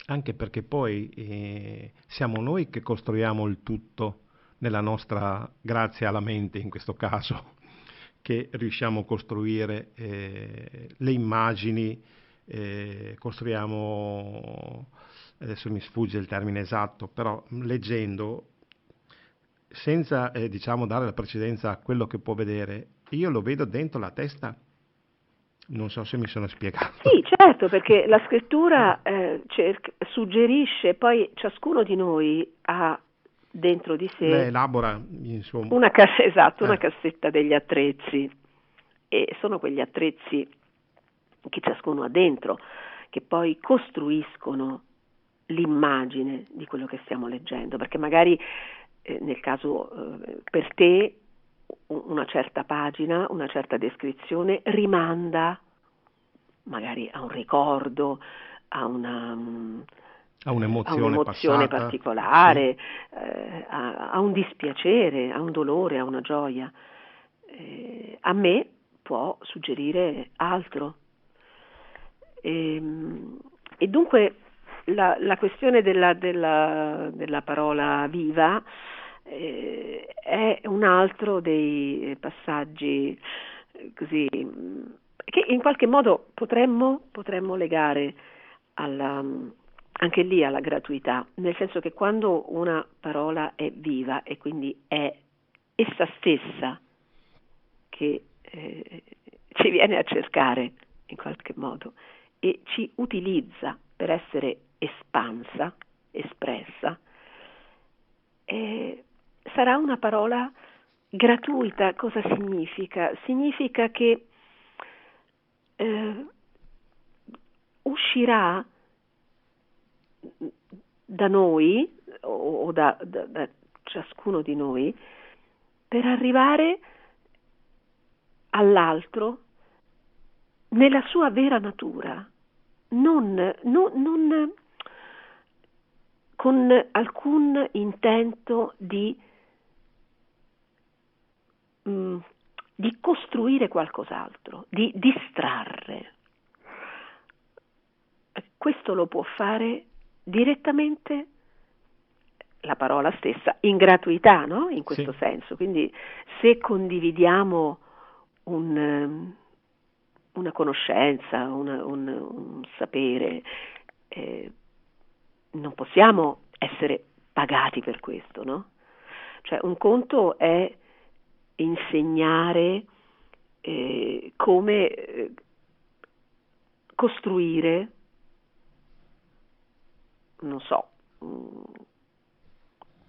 Anche perché poi siamo noi che costruiamo il tutto nella nostra, grazie alla mente in questo caso, che riusciamo a costruire le immagini, costruiamo, adesso mi sfugge il termine esatto, però leggendo, senza diciamo dare la precedenza a quello che può vedere, io lo vedo dentro la testa. Non so se mi sono spiegato. Sì, certo, perché la scrittura suggerisce, poi ciascuno di noi ha dentro di sé Le elabora, insomma. una cassetta degli attrezzi, e sono quegli attrezzi che ciascuno ha dentro, che poi costruiscono l'immagine di quello che stiamo leggendo, perché magari nel caso per te una certa pagina, una certa descrizione rimanda magari a un ricordo, a un'emozione particolare, sì. A un dispiacere, a un dolore, a una gioia. A me può suggerire altro. E dunque la questione della parola viva è un altro dei passaggi così che in qualche modo potremmo legare anche lì alla gratuità, nel senso che quando una parola è viva e quindi è essa stessa che ci viene a cercare in qualche modo e ci utilizza per essere espansa, espressa, sarà una parola gratuita. Cosa significa? Significa che uscirà da noi o da ciascuno di noi per arrivare all'altro nella sua vera natura, non con alcun intento di costruire qualcos'altro, di distrarre. Questo lo può fare direttamente la parola stessa, in gratuità, no? In questo senso. Quindi se condividiamo una conoscenza, un sapere, non possiamo essere pagati per questo, no? Cioè un conto è insegnare come costruire, non so,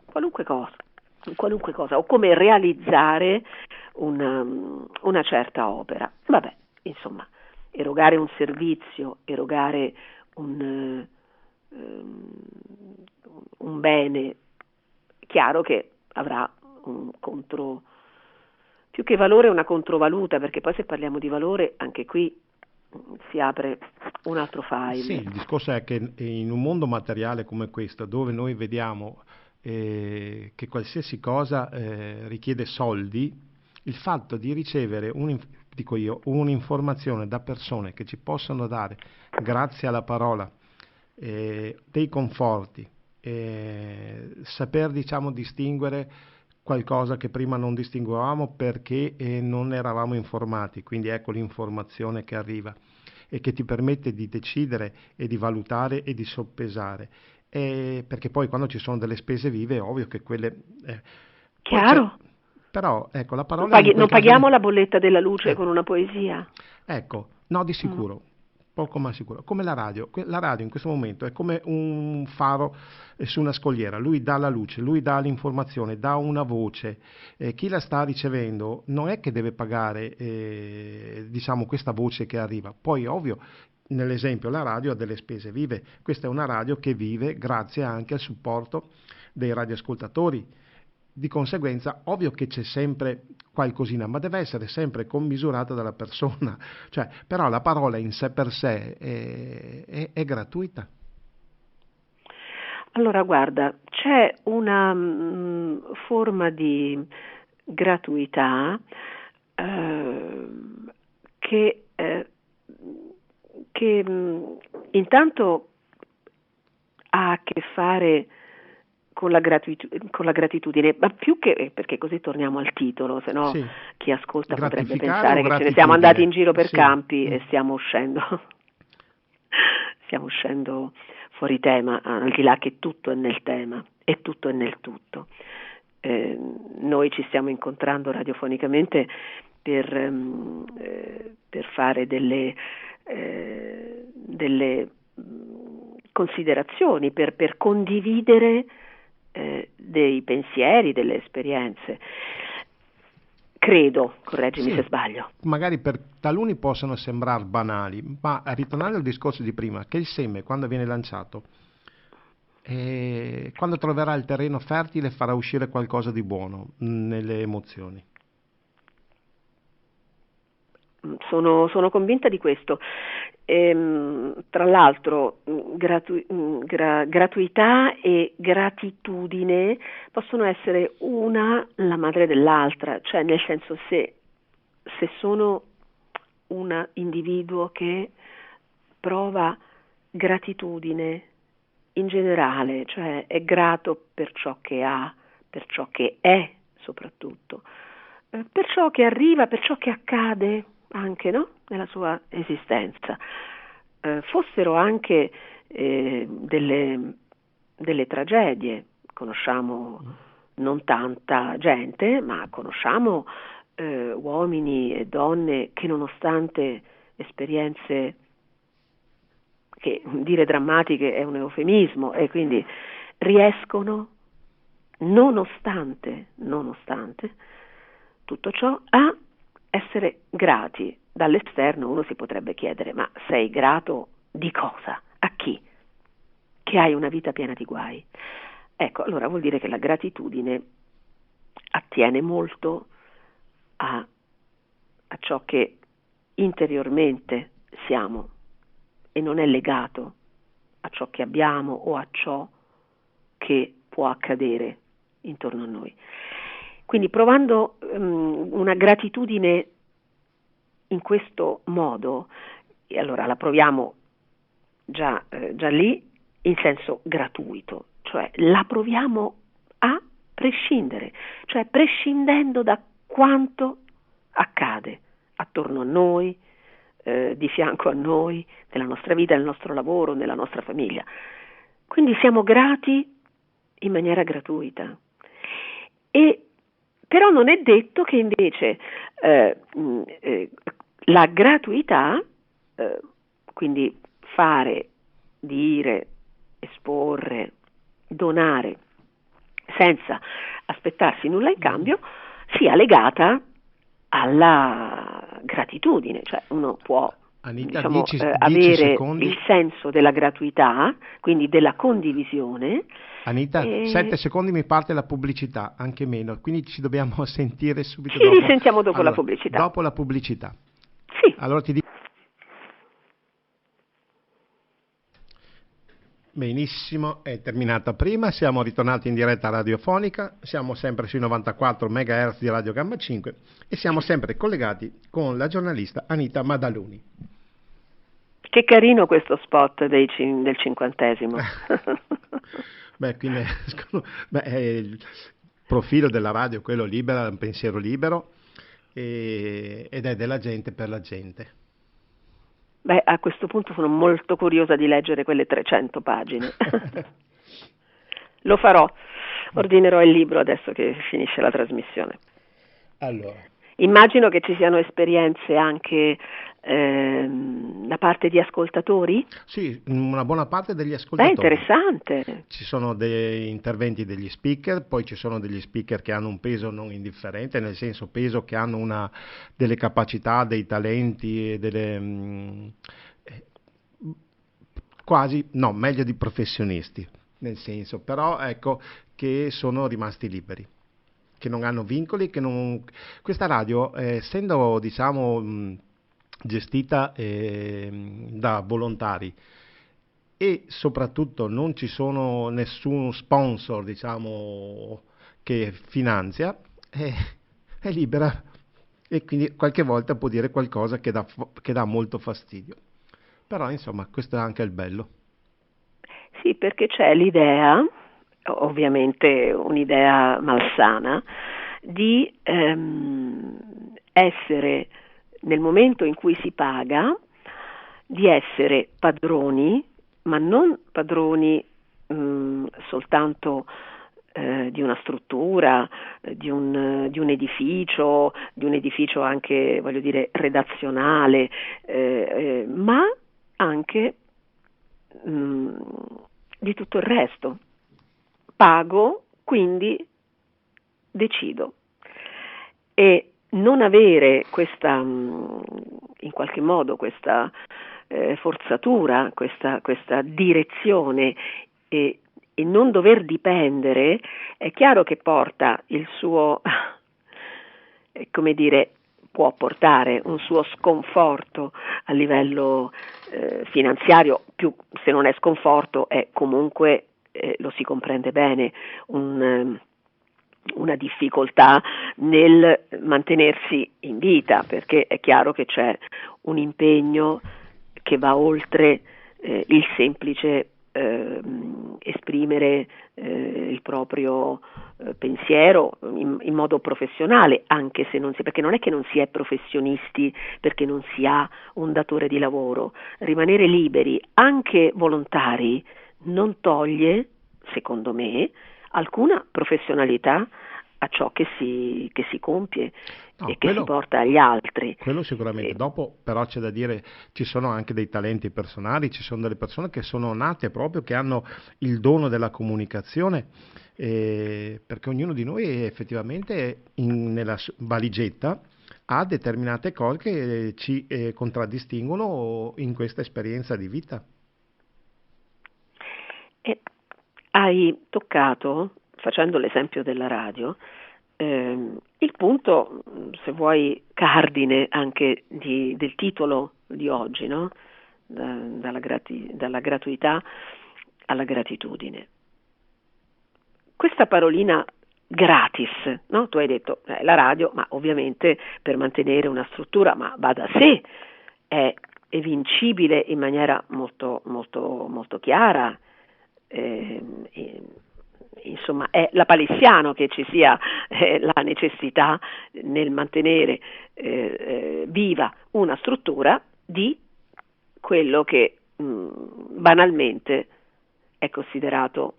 qualunque cosa, o come realizzare una certa opera. Vabbè, insomma, erogare un servizio, erogare un bene, chiaro che avrà un contro, più che valore una controvaluta, perché poi se parliamo di valore anche qui si apre un altro file. Sì, il discorso è che in un mondo materiale come questo, dove noi vediamo che qualsiasi cosa richiede soldi, il fatto di ricevere un'informazione da persone che ci possono dare, grazie alla parola, dei conforti, saper distinguere qualcosa che prima non distinguevamo perché non eravamo informati, quindi ecco l'informazione che arriva e che ti permette di decidere e di valutare e di soppesare, perché poi quando ci sono delle spese vive è ovvio che quelle... Chiaro. Però ecco, la parola... Non paghiamo la bolletta della luce con una poesia. Ecco, no, di sicuro. Poco ma sicuro, come la radio in questo momento è come un faro su una scogliera, lui dà la luce, lui dà l'informazione, dà una voce, chi la sta ricevendo non è che deve pagare questa voce che arriva, poi ovvio nell'esempio la radio ha delle spese vive, questa è una radio che vive grazie anche al supporto dei radioascoltatori. Di conseguenza, ovvio che c'è sempre qualcosina, ma deve essere sempre commisurata dalla persona. Però la parola in sé per sé è gratuita. Allora, guarda, c'è una forma di gratuità che intanto ha a che fare con la gratitudine, ma più che, perché così torniamo al titolo, se no chi ascolta potrebbe pensare che ce ne siamo andati in giro per campi e stiamo uscendo fuori tema, al di là che tutto è nel tema e tutto è nel tutto. Noi ci stiamo incontrando radiofonicamente per fare delle considerazioni, per condividere dei pensieri, delle esperienze. Credo, correggimi se sbaglio. Magari per taluni possono sembrare banali, ma ritornando al discorso di prima, che il seme quando viene lanciato, quando troverà il terreno fertile farà uscire qualcosa di buono nelle emozioni. Sono convinta di questo. Tra l'altro gratuità e gratitudine possono essere una la madre dell'altra, cioè nel senso se sono un individuo che prova gratitudine in generale, cioè è grato per ciò che ha, per ciò che è soprattutto, per ciò che arriva, per ciò che accade anche, no? Nella sua esistenza, fossero anche delle tragedie. Conosciamo non tanta gente, ma conosciamo uomini e donne che nonostante esperienze che dire drammatiche è un eufemismo, e quindi riescono nonostante tutto ciò, a essere grati. Dall'esterno uno si potrebbe chiedere: ma sei grato di cosa? A chi? Che hai una vita piena di guai. Ecco, allora vuol dire che la gratitudine attiene molto a ciò che interiormente siamo e non è legato a ciò che abbiamo o a ciò che può accadere intorno a noi. Quindi provando una gratitudine in questo modo, e allora la proviamo già lì in senso gratuito, cioè la proviamo a prescindere, cioè prescindendo da quanto accade attorno a noi, di fianco a noi, nella nostra vita, nel nostro lavoro, nella nostra famiglia. Quindi siamo grati in maniera gratuita. E però non è detto che invece la gratuità, quindi fare, dire, esporre, donare senza aspettarsi nulla in cambio, sia legata alla gratitudine, cioè uno può Anita, diciamo, 10 avere secondi. il senso della gratuità, quindi della condivisione. Anita, 7 secondi mi parte la pubblicità, anche meno, quindi ci dobbiamo sentire subito Ci dopo. risentiamo dopo la Allora, pubblicità. dopo la pubblicità. Sì. Allora ti dico. Benissimo, è terminata prima, siamo ritornati in diretta radiofonica, siamo sempre sui 94 MHz di Radio Gamma 5 e siamo sempre collegati con la giornalista Anita Madaluni. Che carino questo spot del 50°. Beh, quindi è il profilo della radio, quello libera, un pensiero libero ed è della gente per la gente. Beh, a questo punto sono molto curiosa di leggere quelle 300 pagine. Lo farò, ordinerò il libro adesso che finisce la trasmissione. Allora. Immagino che ci siano esperienze anche da parte di ascoltatori? Sì, una buona parte degli ascoltatori. Interessante. Ci sono degli interventi degli speaker, poi ci sono degli speaker che hanno un peso non indifferente, nel senso peso che hanno delle capacità, dei talenti, meglio di professionisti, nel senso, però ecco che sono rimasti liberi, che non hanno vincoli, questa radio, essendo diciamo gestita da volontari e soprattutto non ci sono nessun sponsor, diciamo, che finanzia, è libera e quindi qualche volta può dire qualcosa che dà molto fastidio. Però insomma questo è anche il bello. Sì, perché c'è l'idea, ovviamente un'idea malsana, di essere, nel momento in cui si paga, di essere padroni, ma non padroni soltanto di una struttura, di un edificio anche, voglio dire, redazionale, ma anche di tutto il resto. Pago, quindi decido. E non avere questa, in qualche modo, questa forzatura, questa direzione e non dover dipendere, è chiaro che porta il suo, come dire, può portare un suo sconforto a livello finanziario, più se non è sconforto è comunque, lo si comprende bene, una difficoltà nel mantenersi in vita, perché è chiaro che c'è un impegno che va oltre il semplice esprimere il proprio pensiero in modo professionale, anche se non si, perché non è che non si è professionisti perché non si ha un datore di lavoro. Rimanere liberi, anche volontari, non toglie, secondo me, alcuna professionalità a ciò che si compie No, e che si porta agli altri. quello sicuramente. Dopo però c'è da dire, ci sono anche dei talenti personali, ci sono delle persone che sono nate proprio, che hanno il dono della comunicazione, perché ognuno di noi effettivamente nella valigetta ha determinate cose che ci contraddistinguono in questa esperienza di vita. E hai toccato, facendo l'esempio della radio, il punto, se vuoi, cardine anche del titolo di oggi, no? Dalla gratuità alla gratitudine. Questa parolina gratis, no? Tu hai detto la radio, ma ovviamente per mantenere una struttura, ma va da sé, è evincibile in maniera molto, molto, molto chiara. Insomma, è lapalissiano che ci sia la necessità nel mantenere viva una struttura di quello che banalmente è considerato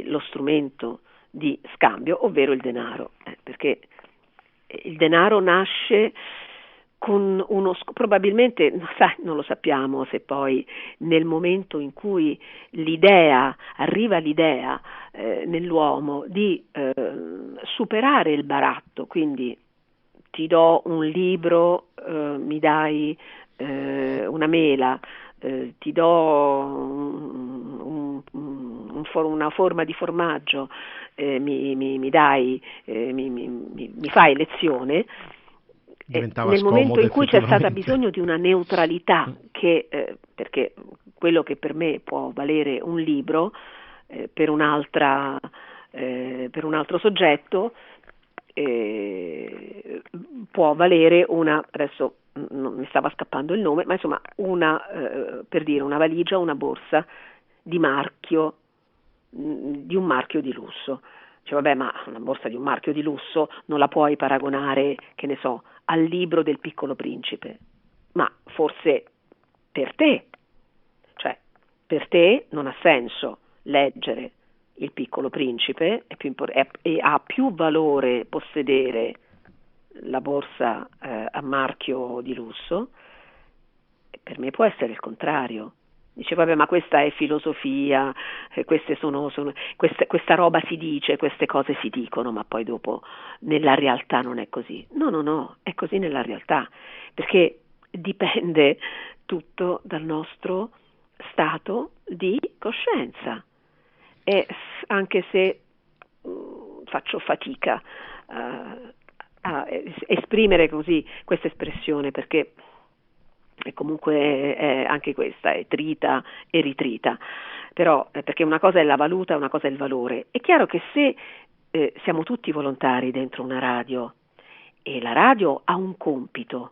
lo strumento di scambio, ovvero il denaro, perché il denaro nasce con probabilmente, non lo sappiamo se poi nel momento in cui arriva l'idea nell'uomo di superare il baratto, quindi ti do un libro, mi dai una mela, ti do una forma di formaggio, mi dai, mi fai lezione. Diventava Nel scomodo, momento in cui c'è stata effettivamente. bisogno di una neutralità, perché quello che per me può valere un libro, per un altro soggetto può valere adesso non mi stava scappando il nome, ma insomma per dire una valigia, una borsa di marchio, di un marchio di lusso. Cioè, vabbè, ma una borsa di un marchio di lusso non la puoi paragonare, che ne so, al libro del Piccolo Principe, ma forse per te, cioè per te non ha senso leggere il Piccolo Principe, e ha più valore possedere la borsa a marchio di lusso. Per me può essere il contrario. Dice, vabbè, ma questa è filosofia, questa roba si dice, queste cose si dicono, ma poi dopo nella realtà non è così. No, è così nella realtà, perché dipende tutto dal nostro stato di coscienza. E anche se faccio fatica a esprimere così questa espressione, perché e comunque anche questa è trita e ritrita, però perché una cosa è la valuta e una cosa è il valore. È chiaro che se siamo tutti volontari dentro una radio e la radio ha un compito,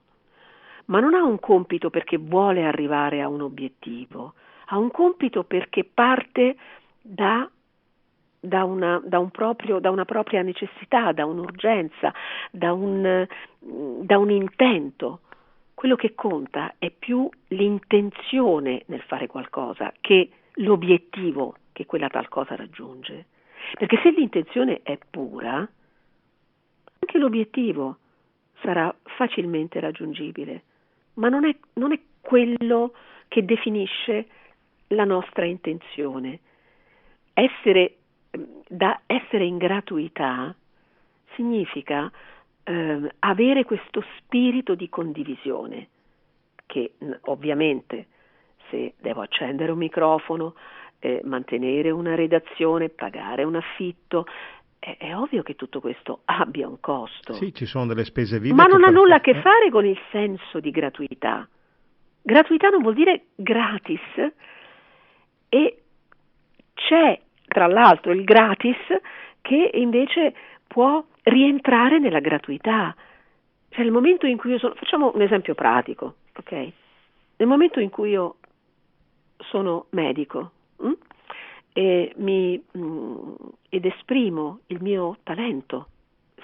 ma non ha un compito perché vuole arrivare a un obiettivo, ha un compito perché parte da una propria necessità, da un'urgenza, da un intento. Quello che conta è più l'intenzione nel fare qualcosa che l'obiettivo che quella tal cosa raggiunge. Perché se l'intenzione è pura, anche l'obiettivo sarà facilmente raggiungibile, ma non è quello che definisce la nostra intenzione. Essere in gratuità significa avere questo spirito di condivisione, che ovviamente se devo accendere un microfono, mantenere una redazione, pagare un affitto, è ovvio che tutto questo abbia un costo. Sì, ci sono delle spese vive. Ma non ha nulla a che fare con il senso di gratuità. Gratuità non vuol dire gratis, e c'è tra l'altro il gratis che invece può rientrare nella gratuità. Cioè nel momento in cui facciamo un esempio pratico, ok? Nel momento in cui io sono medico ed esprimo il mio talento,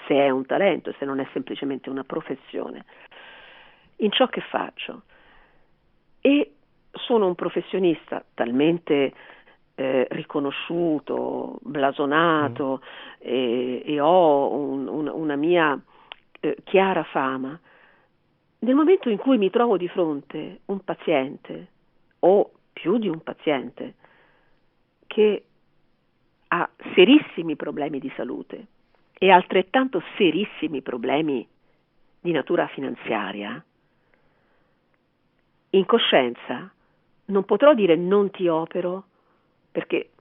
se è un talento, se non è semplicemente una professione, in ciò che faccio, e sono un professionista talmente riconosciuto, blasonato e ho una mia chiara fama, nel momento in cui mi trovo di fronte un paziente o più di un paziente che ha serissimi problemi di salute e altrettanto serissimi problemi di natura finanziaria, in coscienza non potrò dire non ti opero perché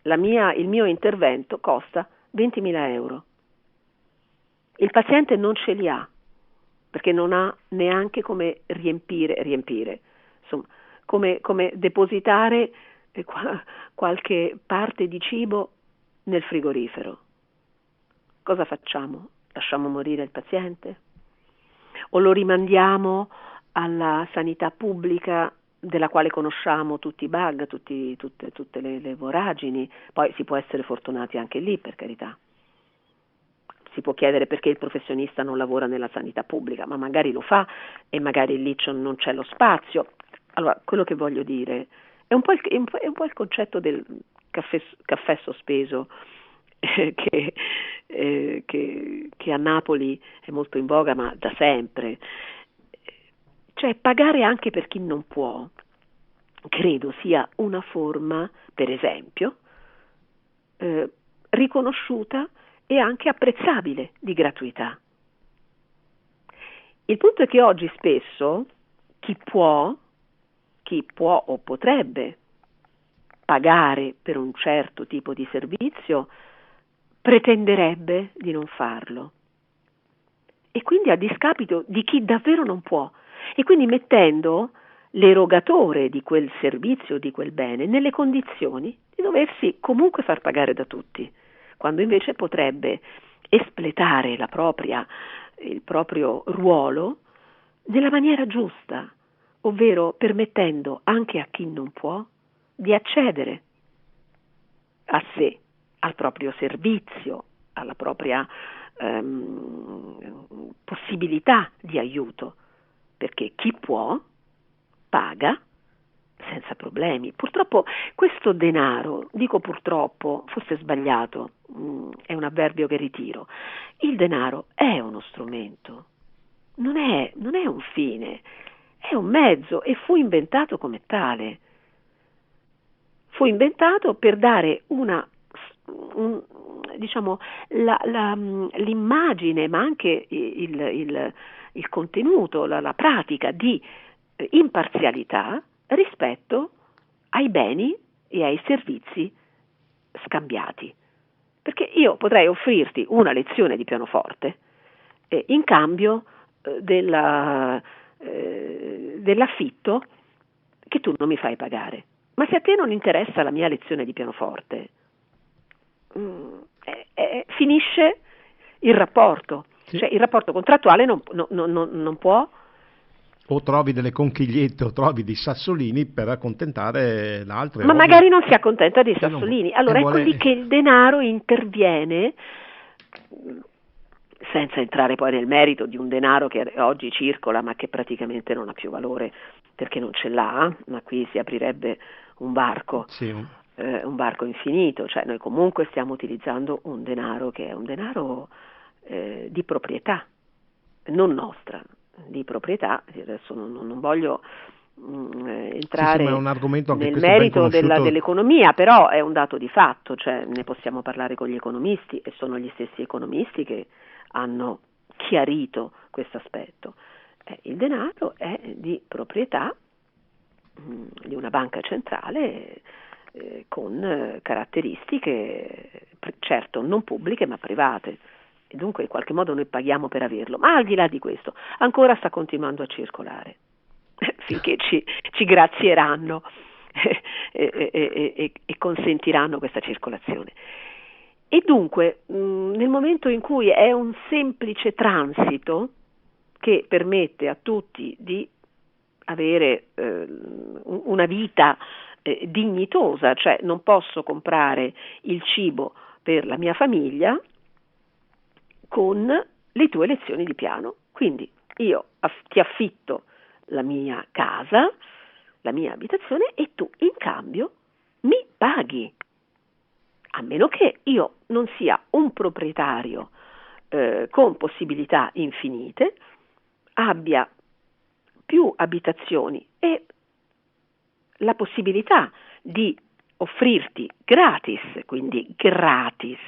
il mio intervento costa 20.000 euro. Il paziente non ce li ha perché non ha neanche come riempire, insomma, come depositare qualche parte di cibo nel frigorifero. Cosa facciamo? Lasciamo morire il paziente? O lo rimandiamo alla sanità pubblica della quale conosciamo tutti i bug, tutte le voragini? Poi si può essere fortunati anche lì, per carità. Si può chiedere perché il professionista non lavora nella sanità pubblica, ma magari lo fa e magari lì non c'è lo spazio. Allora, quello che voglio dire è un po' il concetto del caffè sospeso che a Napoli è molto in voga, ma da sempre. Cioè, pagare anche per chi non può, credo sia una forma, per esempio, riconosciuta e anche apprezzabile di gratuità. Il punto è che oggi spesso chi può o potrebbe pagare per un certo tipo di servizio pretenderebbe di non farlo. E quindi a discapito di chi davvero non può. E quindi mettendo l'erogatore di quel servizio, di quel bene, nelle condizioni di doversi comunque far pagare da tutti, quando invece potrebbe espletare il proprio ruolo nella maniera giusta, ovvero permettendo anche a chi non può di accedere a sé, al proprio servizio, alla propria possibilità di aiuto, perché chi può paga senza problemi. Purtroppo questo denaro, dico purtroppo, forse è sbagliato, è un avverbio che ritiro, il denaro è uno strumento, non è un fine, è un mezzo e fu inventato come tale. Fu inventato per dare l'immagine, ma anche il contenuto, la pratica di imparzialità rispetto ai beni e ai servizi scambiati. Perché io potrei offrirti una lezione di pianoforte in cambio dell'affitto che tu non mi fai pagare. Ma se a te non interessa la mia lezione di pianoforte, finisce il rapporto. Sì. Cioè il rapporto contrattuale non può. O trovi delle conchigliette o trovi dei sassolini per accontentare l'altro. Ma magari non si accontenta dei E sassolini. Allora è così che il denaro interviene, senza entrare poi nel merito di un denaro che oggi circola ma che praticamente non ha più valore perché non ce l'ha, ma qui si aprirebbe un barco. Sì. Un barco infinito, cioè noi comunque stiamo utilizzando un denaro che è un denaro di proprietà, non nostra, di proprietà. Adesso non voglio entrare è un argomento anche nel questo merito ben conosciuto. dell'economia, però è un dato di fatto, cioè ne possiamo parlare con gli economisti e sono gli stessi economisti che hanno chiarito questo aspetto. Il denaro è di proprietà di una banca centrale con caratteristiche certo non pubbliche ma private e dunque in qualche modo noi paghiamo per averlo, ma al di là di questo ancora sta continuando a circolare finché ci grazieranno e consentiranno questa circolazione. E dunque nel momento in cui è un semplice transito che permette a tutti di avere una vita dignitosa, cioè non posso comprare il cibo per la mia famiglia con le tue lezioni di piano, quindi io ti affitto la mia casa, la mia abitazione e tu in cambio mi paghi, a meno che io non sia un proprietario con possibilità infinite, abbia più abitazioni e la possibilità di offrirti gratis, quindi gratis,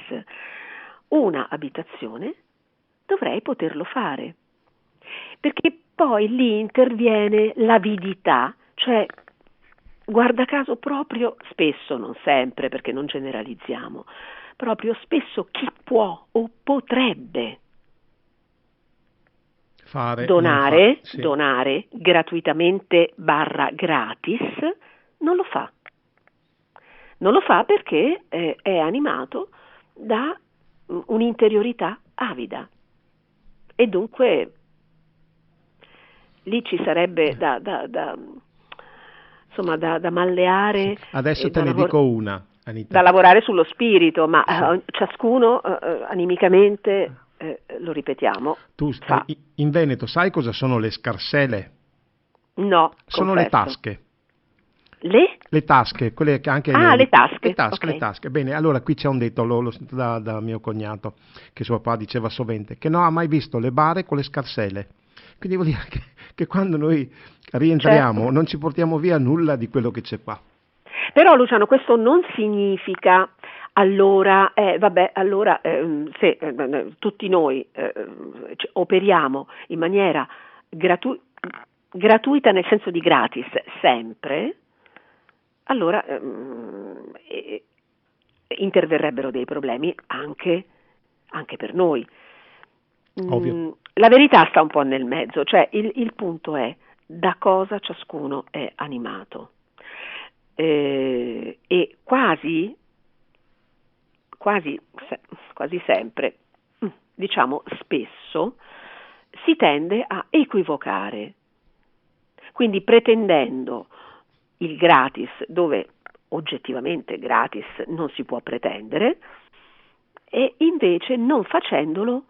una abitazione, dovrei poterlo fare. Perché poi lì interviene l'avidità, cioè guarda caso proprio spesso, non sempre perché non generalizziamo, proprio spesso chi può o potrebbe donare gratuitamente / gratis, non lo fa. Non lo fa perché è animato da un'interiorità avida e dunque lì ci sarebbe da malleare. Adesso te ne dico una, Anita. Da lavorare sullo spirito, ma ciascuno animicamente, lo ripetiamo, fa. In Veneto sai cosa sono le scarsele? No, sono confesso. le tasche. Le tasche, quelle che anche le tasche. Okay. Le tasche. Bene, allora qui c'è un detto, lo sento da mio cognato, che suo papà diceva sovente, che non ha mai visto le bare con le scarsele. Quindi vuol dire che quando noi rientriamo, certo, non ci portiamo via nulla di quello che c'è qua. Però Luciano, questo non significa allora, se tutti noi operiamo in maniera gratuita nel senso di gratis sempre, allora interverrebbero dei problemi anche per noi. Ovvio. La verità sta un po' nel mezzo, cioè il punto è da cosa ciascuno è animato. E quasi sempre, diciamo spesso, si tende a equivocare, quindi pretendendo il gratis dove oggettivamente gratis non si può pretendere e invece non facendolo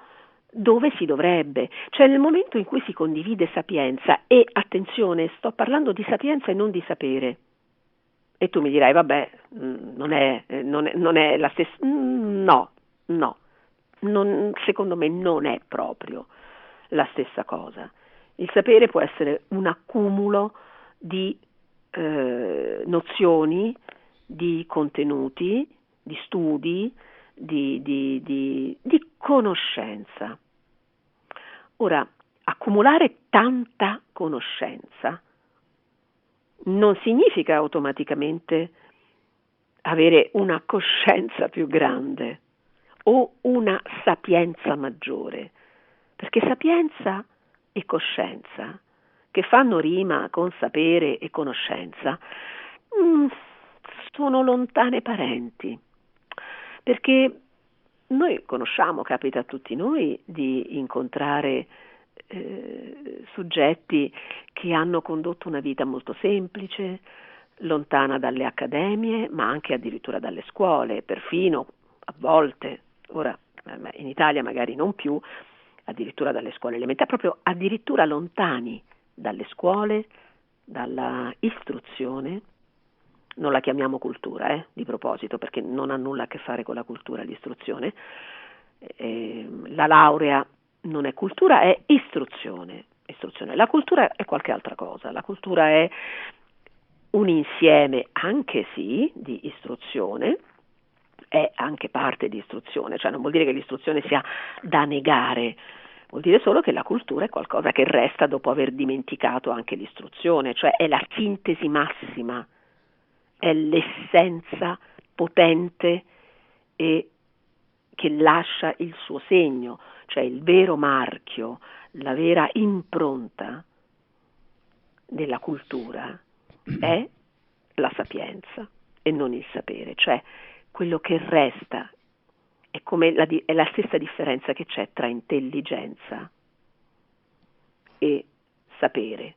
dove si dovrebbe, cioè nel momento in cui si condivide sapienza, e attenzione, sto parlando di sapienza e non di sapere. E tu mi dirai, vabbè, non è la stessa. No, secondo me non è proprio la stessa cosa. Il sapere può essere un accumulo di nozioni, di contenuti, di studi, di conoscenza. Ora, accumulare tanta conoscenza non significa automaticamente avere una coscienza più grande o una sapienza maggiore, perché sapienza e coscienza, che fanno rima con sapere e conoscenza, sono lontane parenti, perché noi conosciamo, capita a tutti noi di incontrare soggetti che hanno condotto una vita molto semplice, lontana dalle accademie, ma anche addirittura dalle scuole, perfino a volte, ora in Italia magari non più, addirittura dalle scuole elementari, proprio addirittura lontani dalle scuole, dalla istruzione. Non la chiamiamo cultura, di proposito, perché non ha nulla a che fare con la cultura, l'istruzione. La laurea non è cultura, è istruzione. La cultura è qualche altra cosa. La cultura è un insieme, anche sì, di istruzione, è anche parte di istruzione, cioè non vuol dire che l'istruzione sia da negare, vuol dire solo che la cultura è qualcosa che resta dopo aver dimenticato anche l'istruzione, cioè è la sintesi massima, è l'essenza potente e che lascia il suo segno, cioè il vero marchio, la vera impronta della cultura è la sapienza e non il sapere, cioè quello che resta è è la stessa differenza che c'è tra intelligenza e sapere.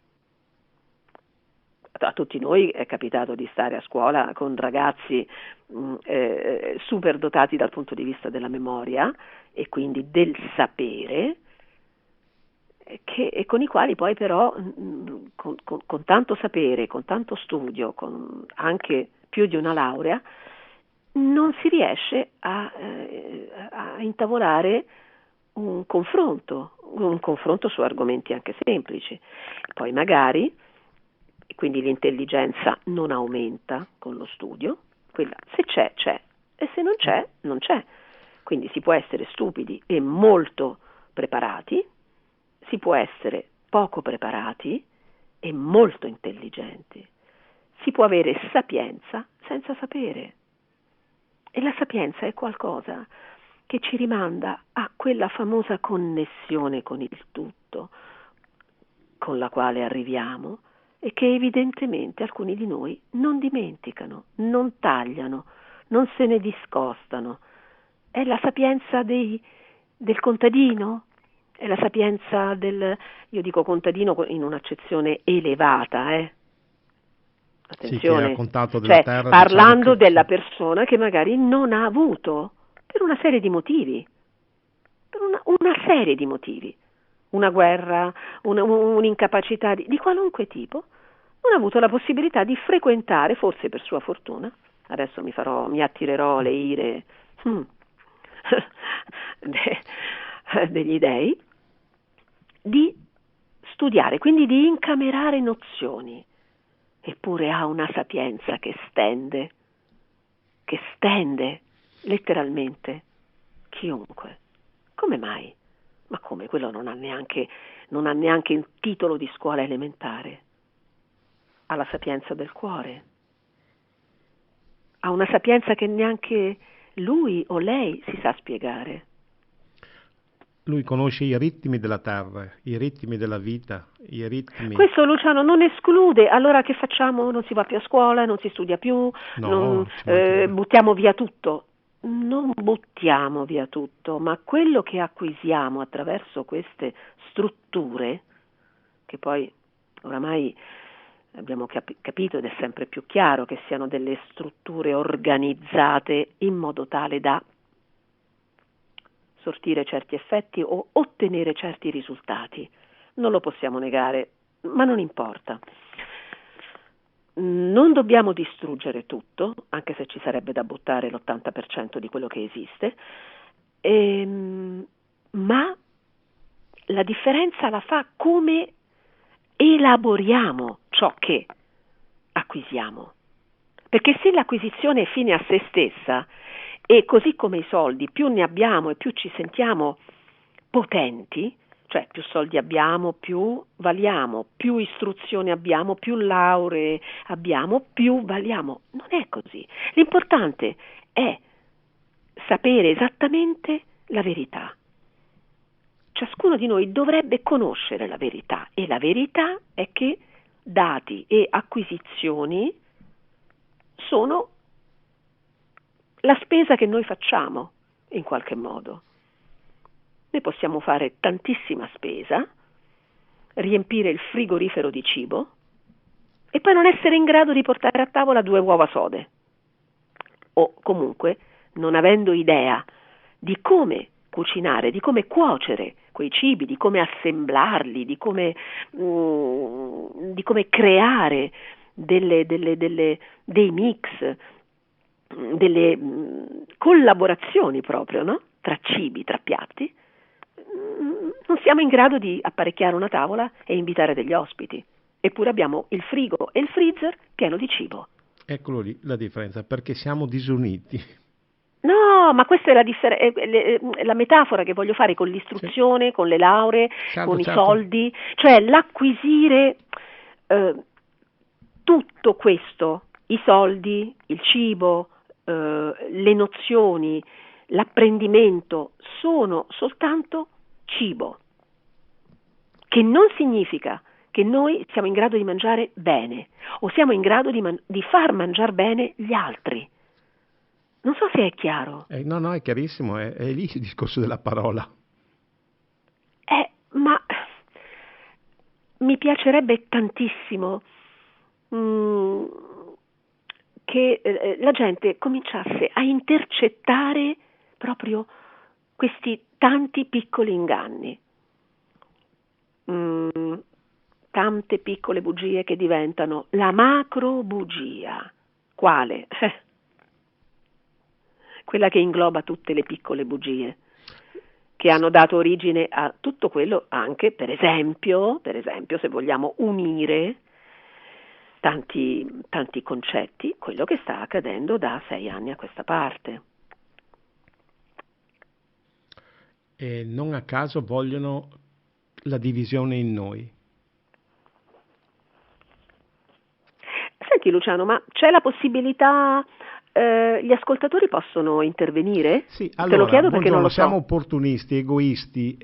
A tutti noi è capitato di stare a scuola con ragazzi super dotati dal punto di vista della memoria e quindi del sapere, e con i quali poi però con tanto sapere, con tanto studio, con anche più di una laurea, non si riesce a intavolare un confronto su argomenti anche semplici. Poi magari, quindi l'intelligenza non aumenta con lo studio, quella se c'è, c'è, e se non c'è, non c'è. Quindi si può essere stupidi e molto preparati, si può essere poco preparati e molto intelligenti. Si può avere sapienza senza sapere. E la sapienza è qualcosa che ci rimanda a quella famosa connessione con il tutto, con la quale arriviamo e che evidentemente alcuni di noi non dimenticano, non tagliano, non se ne discostano. È la sapienza del contadino, è la sapienza io dico contadino in un'accezione elevata, Sì, che ha attenzione, contatto della cioè terra, parlando diciamo che della sì. persona che magari non ha avuto, per una serie di motivi, per una serie di motivi, una guerra, un'incapacità di qualunque tipo, non ha avuto la possibilità di frequentare, forse per sua fortuna, adesso mi attirerò le ire degli dei, di studiare, quindi di incamerare nozioni, eppure ha una sapienza che stende letteralmente chiunque. Come mai? Ma come? Quello non ha neanche il titolo di scuola elementare. Ha la sapienza del cuore. Ha una sapienza che neanche lui o lei si sa spiegare. Lui conosce i ritmi della terra, i ritmi della vita, i ritmi... Questo, Luciano, non esclude. Allora che facciamo? Non si va più a scuola, non si studia più, No, ci mancherebbe. buttiamo via tutto. Non buttiamo via tutto, ma quello che acquisiamo attraverso queste strutture, che poi oramai abbiamo capito ed è sempre più chiaro che siano delle strutture organizzate in modo tale da sortire certi effetti o ottenere certi risultati. Non lo possiamo negare, ma non importa. Non dobbiamo distruggere tutto, anche se ci sarebbe da buttare l'80% di quello che esiste, ma la differenza la fa come elaboriamo ciò che acquisiamo. Perché se l'acquisizione è fine a se stessa, e così come i soldi, più ne abbiamo e più ci sentiamo potenti, cioè più soldi abbiamo, più valiamo, più istruzione abbiamo, più lauree abbiamo, più valiamo. Non è così. L'importante è sapere esattamente la verità. Ciascuno di noi dovrebbe conoscere la verità e la verità è che dati e acquisizioni sono la spesa che noi facciamo in qualche modo. Noi possiamo fare tantissima spesa, riempire il frigorifero di cibo e poi non essere in grado di portare a tavola 2 uova sode. O comunque non avendo idea di come cucinare, di come cuocere quei cibi, di come assemblarli, di come creare dei mix, delle collaborazioni proprio, no? Tra cibi, tra piatti, non siamo in grado di apparecchiare una tavola e invitare degli ospiti. Eppure abbiamo il frigo e il freezer pieno di cibo. Eccolo lì la differenza, perché siamo disuniti. No, ma questa è la metafora che voglio fare con Sì. l'istruzione, con le lauree, Certo, con i certo. soldi, cioè l'acquisire tutto questo, i soldi, il cibo, le nozioni, l'apprendimento, sono soltanto cibo, che non significa che noi siamo in grado di mangiare bene o siamo in grado di far mangiare bene gli altri. Non so se è chiaro. No, è chiarissimo, è lì il discorso della parola. Ma mi piacerebbe tantissimo che la gente cominciasse a intercettare proprio questi tanti piccoli inganni, tante piccole bugie che diventano la macro bugia. Quale? Quella che ingloba tutte le piccole bugie che hanno dato origine a tutto quello, anche per esempio, se vogliamo unire tanti concetti, quello che sta accadendo da 6 anni a questa parte. E non a caso vogliono la divisione in noi. Senti Luciano, ma c'è la possibilità, gli ascoltatori possono intervenire? Sì, Te lo allora, chiedo perché non buongiorno, lo siamo so. opportunisti, egoisti.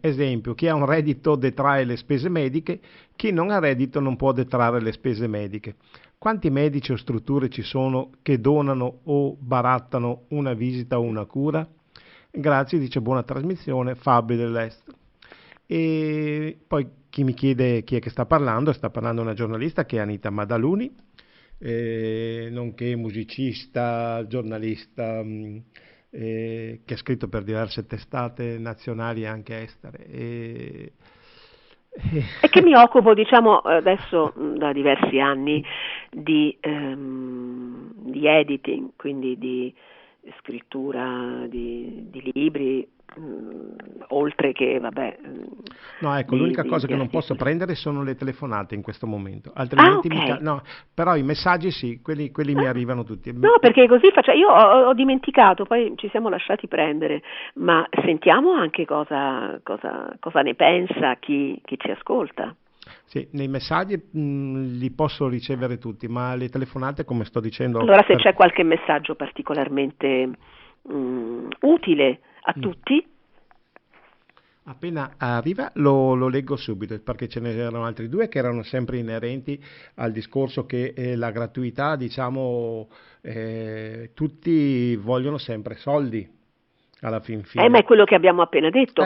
Esempio, chi ha un reddito detrae le spese mediche, chi non ha reddito non può detrarre le spese mediche. Quanti medici o strutture ci sono che donano o barattano una visita o una cura? Grazie, dice buona trasmissione, Fabio dell'Est. E poi chi mi chiede chi è che sta parlando una giornalista che è Anita Madaluni, nonché musicista, giornalista, che ha scritto per diverse testate nazionali e anche estere. E che mi occupo, diciamo, adesso da diversi anni di editing, quindi di scrittura di libri, oltre che, vabbè, No, ecco, l'unica cosa di che non posso articoli. prendere sono le telefonate in questo momento, Ah, altrimenti ok. no, però i messaggi sì, quelli mi Ah, arrivano tutti. no, perché così faccio. Io ho dimenticato, poi ci siamo lasciati prendere, ma sentiamo anche cosa ne pensa chi ci ascolta. Sì, nei messaggi li posso ricevere tutti, ma le telefonate, come sto dicendo, Allora, se c'è qualche messaggio particolarmente utile a mm, tutti, appena arriva lo leggo subito, perché ce ne erano altri due che erano sempre inerenti al discorso che la gratuità, diciamo, tutti vogliono sempre soldi alla fin ma è fine. quello che abbiamo appena detto,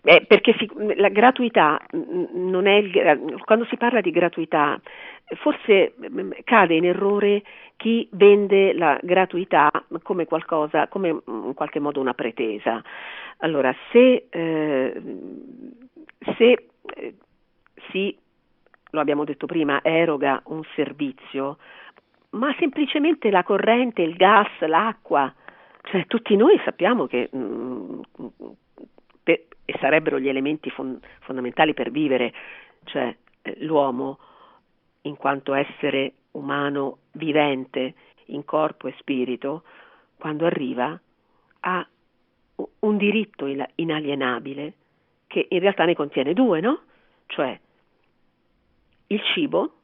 Eh, perché la gratuità non è quando si parla di gratuità, forse cade in errore chi vende la gratuità come qualcosa, come in qualche modo una pretesa. Allora, se si, lo abbiamo detto prima, eroga un servizio, ma semplicemente la corrente, il gas, l'acqua, cioè tutti noi sappiamo che e sarebbero gli elementi fondamentali per vivere, cioè l'uomo in quanto essere umano vivente in corpo e spirito, quando arriva ha un diritto inalienabile che in realtà ne contiene due, no? Cioè il cibo,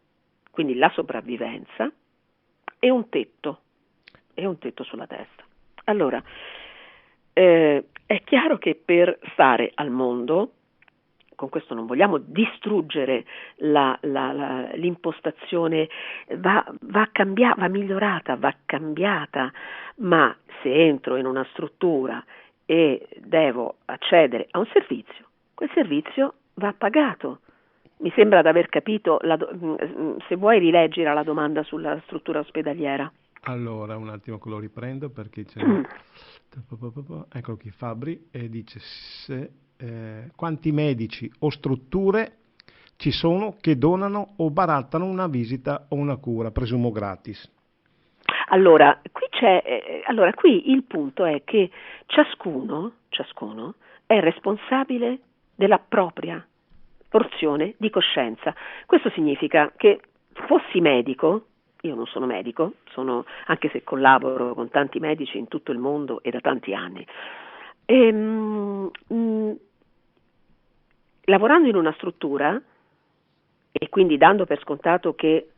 quindi la sopravvivenza, e un tetto sulla testa. Allora, è chiaro che per stare al mondo, con questo non vogliamo distruggere l'impostazione, va migliorata, va cambiata, ma se entro in una struttura e devo accedere a un servizio, quel servizio va pagato. Mi sembra di aver capito, se vuoi rileggere la domanda sulla struttura ospedaliera. allora, un attimo che lo riprendo perché ce n'è. Ecco qui Fabri e dice quanti medici o strutture ci sono che donano o barattano una visita o una cura, presumo gratis. Allora, qui il punto è che ciascuno è responsabile della propria porzione di coscienza. Questo significa che fossi medico, io non sono medico, anche se collaboro con tanti medici in tutto il mondo e da tanti anni, lavorando in una struttura e quindi dando per scontato che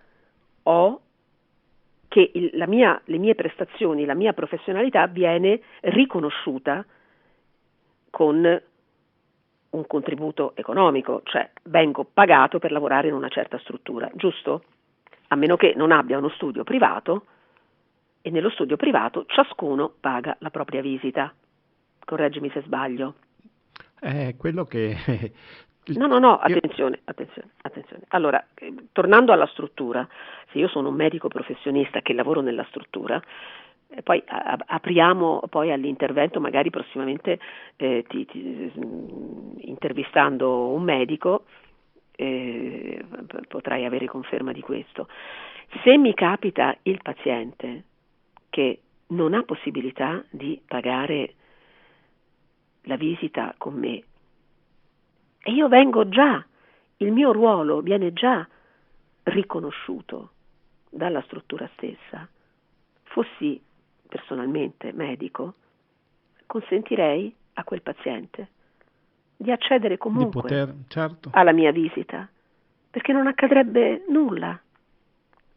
ho le mie prestazioni, la mia professionalità viene riconosciuta con un contributo economico, cioè vengo pagato per lavorare in una certa struttura, giusto? A meno che non abbia uno studio privato e nello studio privato ciascuno paga la propria visita. Correggimi se sbaglio. È quello che No, io, attenzione. Allora, tornando alla struttura, se io sono un medico professionista che lavoro nella struttura, poi apriamo poi all'intervento, magari prossimamente intervistando un medico potrai avere conferma di questo. Se mi capita il paziente che non ha possibilità di pagare la visita con me e io vengo già, il mio ruolo viene già riconosciuto dalla struttura stessa, fossi personalmente medico, consentirei a quel paziente di accedere comunque certo. alla mia visita, perché non accadrebbe nulla.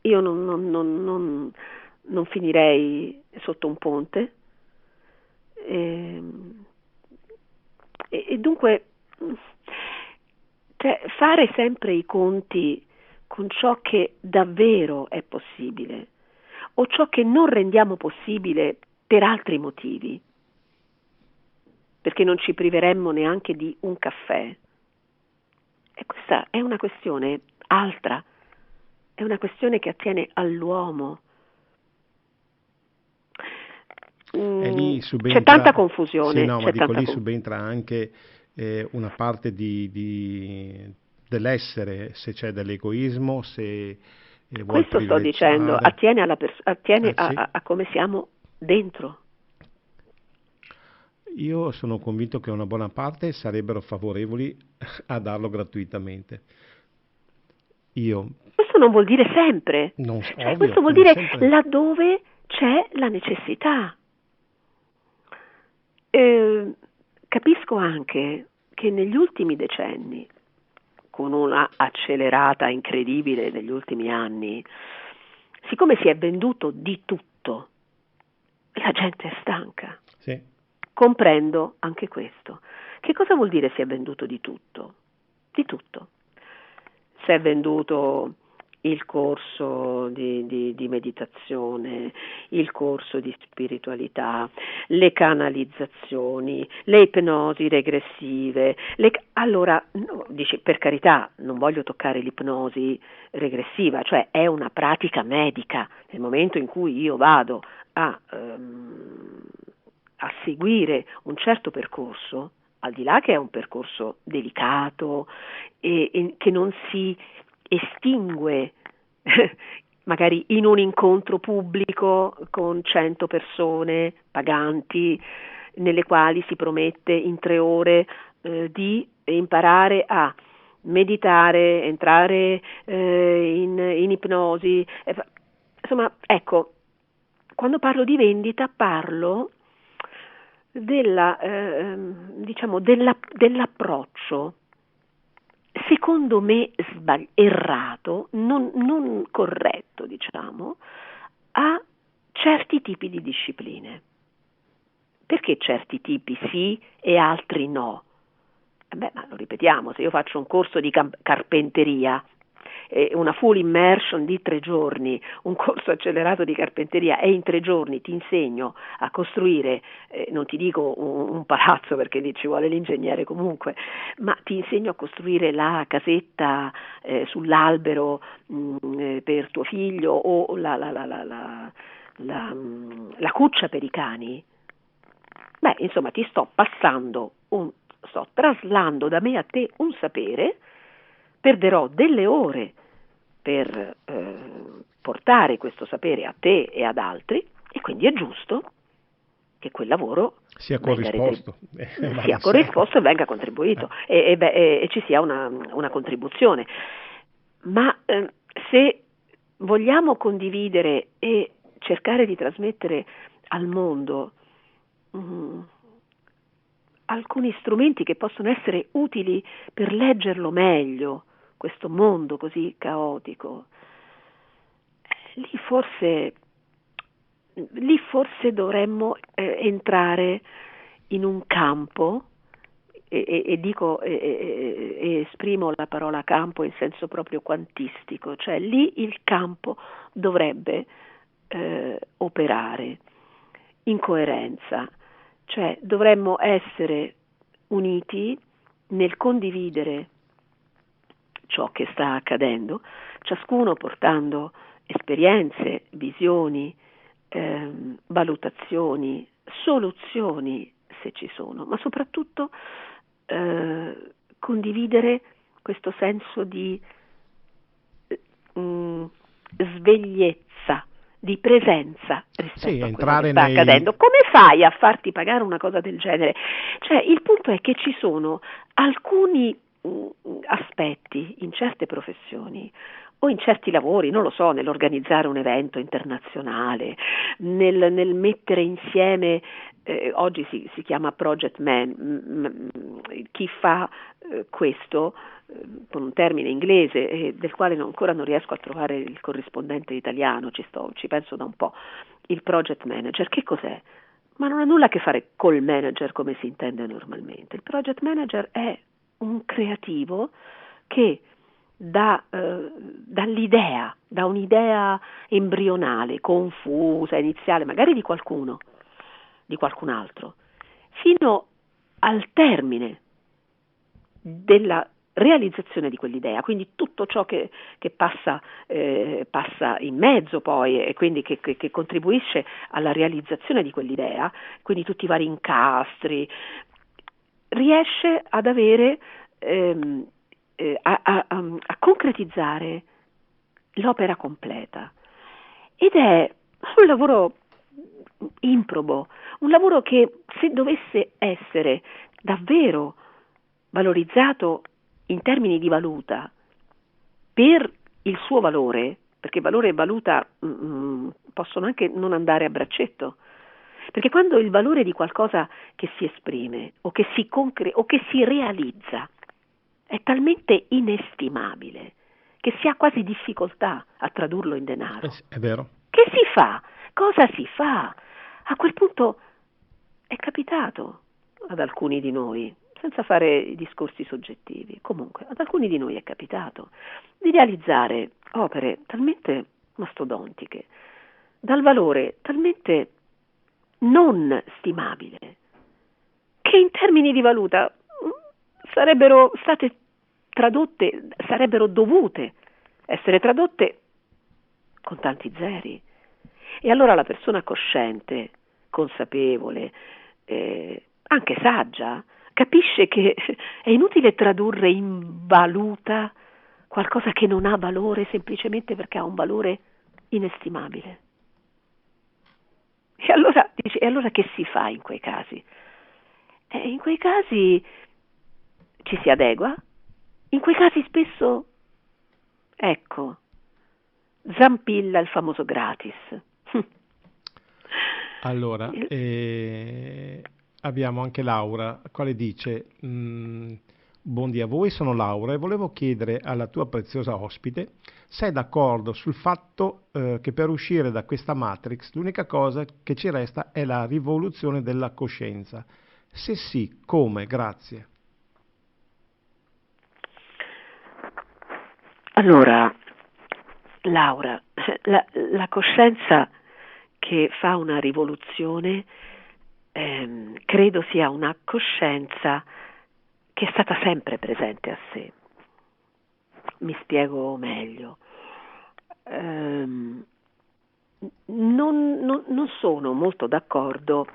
Io non finirei sotto un ponte e dunque cioè, fare sempre i conti con ciò che davvero è possibile o ciò che non rendiamo possibile per altri motivi, perché non ci priveremmo neanche di un caffè. E questa è una questione altra, è una questione che attiene all'uomo. C'è tanta confusione. Sì, no, ma dico lì subentra anche una parte dell'essere, se c'è dell'egoismo, se vuoi questo sto dicendo, attiene a come siamo dentro. Io sono convinto che una buona parte sarebbero favorevoli a darlo gratuitamente. Questo non vuol dire sempre, ovvio, questo vuol dire sempre. laddove c'è la necessità. Capisco anche che negli ultimi decenni, con una accelerata incredibile negli ultimi anni, siccome si è venduto di tutto, la gente è stanca. Sì. Comprendo anche questo. Che cosa vuol dire si è venduto di tutto? Di tutto. Si è venduto il corso di meditazione, il corso di spiritualità, le canalizzazioni, le ipnosi regressive. Allora, no, dici, per carità, non voglio toccare l'ipnosi regressiva, cioè è una pratica medica. Nel momento in cui io vado a seguire un certo percorso, al di là che è un percorso delicato e che non si estingue magari in un incontro pubblico con 100 persone paganti, nelle quali si promette in 3 ore di imparare a meditare, entrare in ipnosi. Insomma, ecco, quando parlo di vendita parlo dell'approccio, secondo me errato, non corretto, diciamo, a certi tipi di discipline. Perché certi tipi sì e altri no? Ma lo ripetiamo, se io faccio un corso di carpenteria, una full immersion di 3 giorni, un corso accelerato di carpenteria e in 3 giorni ti insegno a costruire, non ti dico un palazzo perché lì ci vuole l'ingegnere comunque, ma ti insegno a costruire la casetta sull'albero per tuo figlio o la cuccia per i cani. Beh, insomma, ti sto traslando da me a te un sapere, perderò delle ore per portare questo sapere a te e ad altri e quindi è giusto che quel lavoro sia corrisposto e venga contribuito e ci sia una contribuzione. Ma se vogliamo condividere e cercare di trasmettere al mondo alcuni strumenti che possono essere utili per leggerlo meglio, questo mondo così caotico, lì forse dovremmo entrare in un campo e esprimo la parola campo in senso proprio quantistico, cioè lì il campo dovrebbe operare in coerenza, cioè dovremmo essere uniti nel condividere ciò che sta accadendo, ciascuno portando esperienze, visioni, valutazioni, soluzioni se ci sono, ma soprattutto condividere questo senso di svegliezza, di presenza rispetto a quello che sta accadendo. Come fai a farti pagare una cosa del genere? Cioè, il punto è che ci sono alcuni aspetti in certe professioni o in certi lavori, non lo so, nell'organizzare un evento internazionale, nel mettere insieme, oggi si chiama project man, chi fa questo, con un termine inglese del quale ancora non riesco a trovare il corrispondente italiano, ci penso da un po', il project manager, che cos'è? Ma non ha nulla a che fare col manager come si intende normalmente. Il project manager è un creativo che dall'idea, da un'idea embrionale, confusa, iniziale, magari di qualcuno, di qualcun altro, fino al termine della realizzazione di quell'idea, quindi tutto ciò che passa in mezzo poi e quindi che contribuisce alla realizzazione di quell'idea, quindi tutti i vari incastri, riesce ad avere a concretizzare l'opera completa, ed è un lavoro improbo, un lavoro che, se dovesse essere davvero valorizzato in termini di valuta per il suo valore, perché valore e valuta possono anche non andare a braccetto, perché quando il valore di qualcosa che si esprime o che si realizza è talmente inestimabile che si ha quasi difficoltà a tradurlo in denaro. È vero. Che si fa? Cosa si fa? A quel punto è capitato ad alcuni di noi, senza fare discorsi soggettivi, comunque ad alcuni di noi è capitato di realizzare opere talmente mastodontiche, dal valore talmente non stimabile, che in termini di valuta sarebbero state tradotte, sarebbero dovute essere tradotte con tanti zeri. E allora la persona cosciente, consapevole, anche saggia, capisce che è inutile tradurre in valuta qualcosa che non ha valore semplicemente perché ha un valore inestimabile. E allora dice, e allora che si fa in quei casi? In quei casi ci si adegua, in quei casi spesso, ecco, zampilla il famoso gratis. Allora, abbiamo anche Laura, quale dice: buondì a voi, sono Laura e volevo chiedere alla tua preziosa ospite se è d'accordo sul fatto che per uscire da questa Matrix l'unica cosa che ci resta è la rivoluzione della coscienza. Se sì, come? Grazie. Allora, Laura, la coscienza che fa una rivoluzione credo sia una coscienza che è stata sempre presente a sé. Mi spiego meglio. Non sono molto d'accordo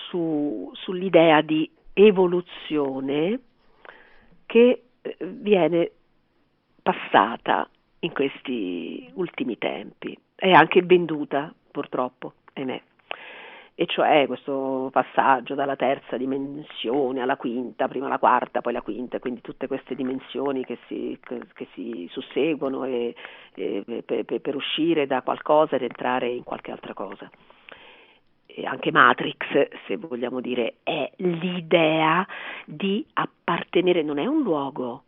sull'idea di evoluzione che viene passata in questi ultimi tempi, è anche venduta purtroppo, ahimè, e cioè questo passaggio dalla terza dimensione alla quinta, prima la quarta, poi la quinta, quindi tutte queste dimensioni che si susseguono per uscire da qualcosa ed entrare in qualche altra cosa. E anche Matrix, se vogliamo dire, è l'idea di appartenere, non è un luogo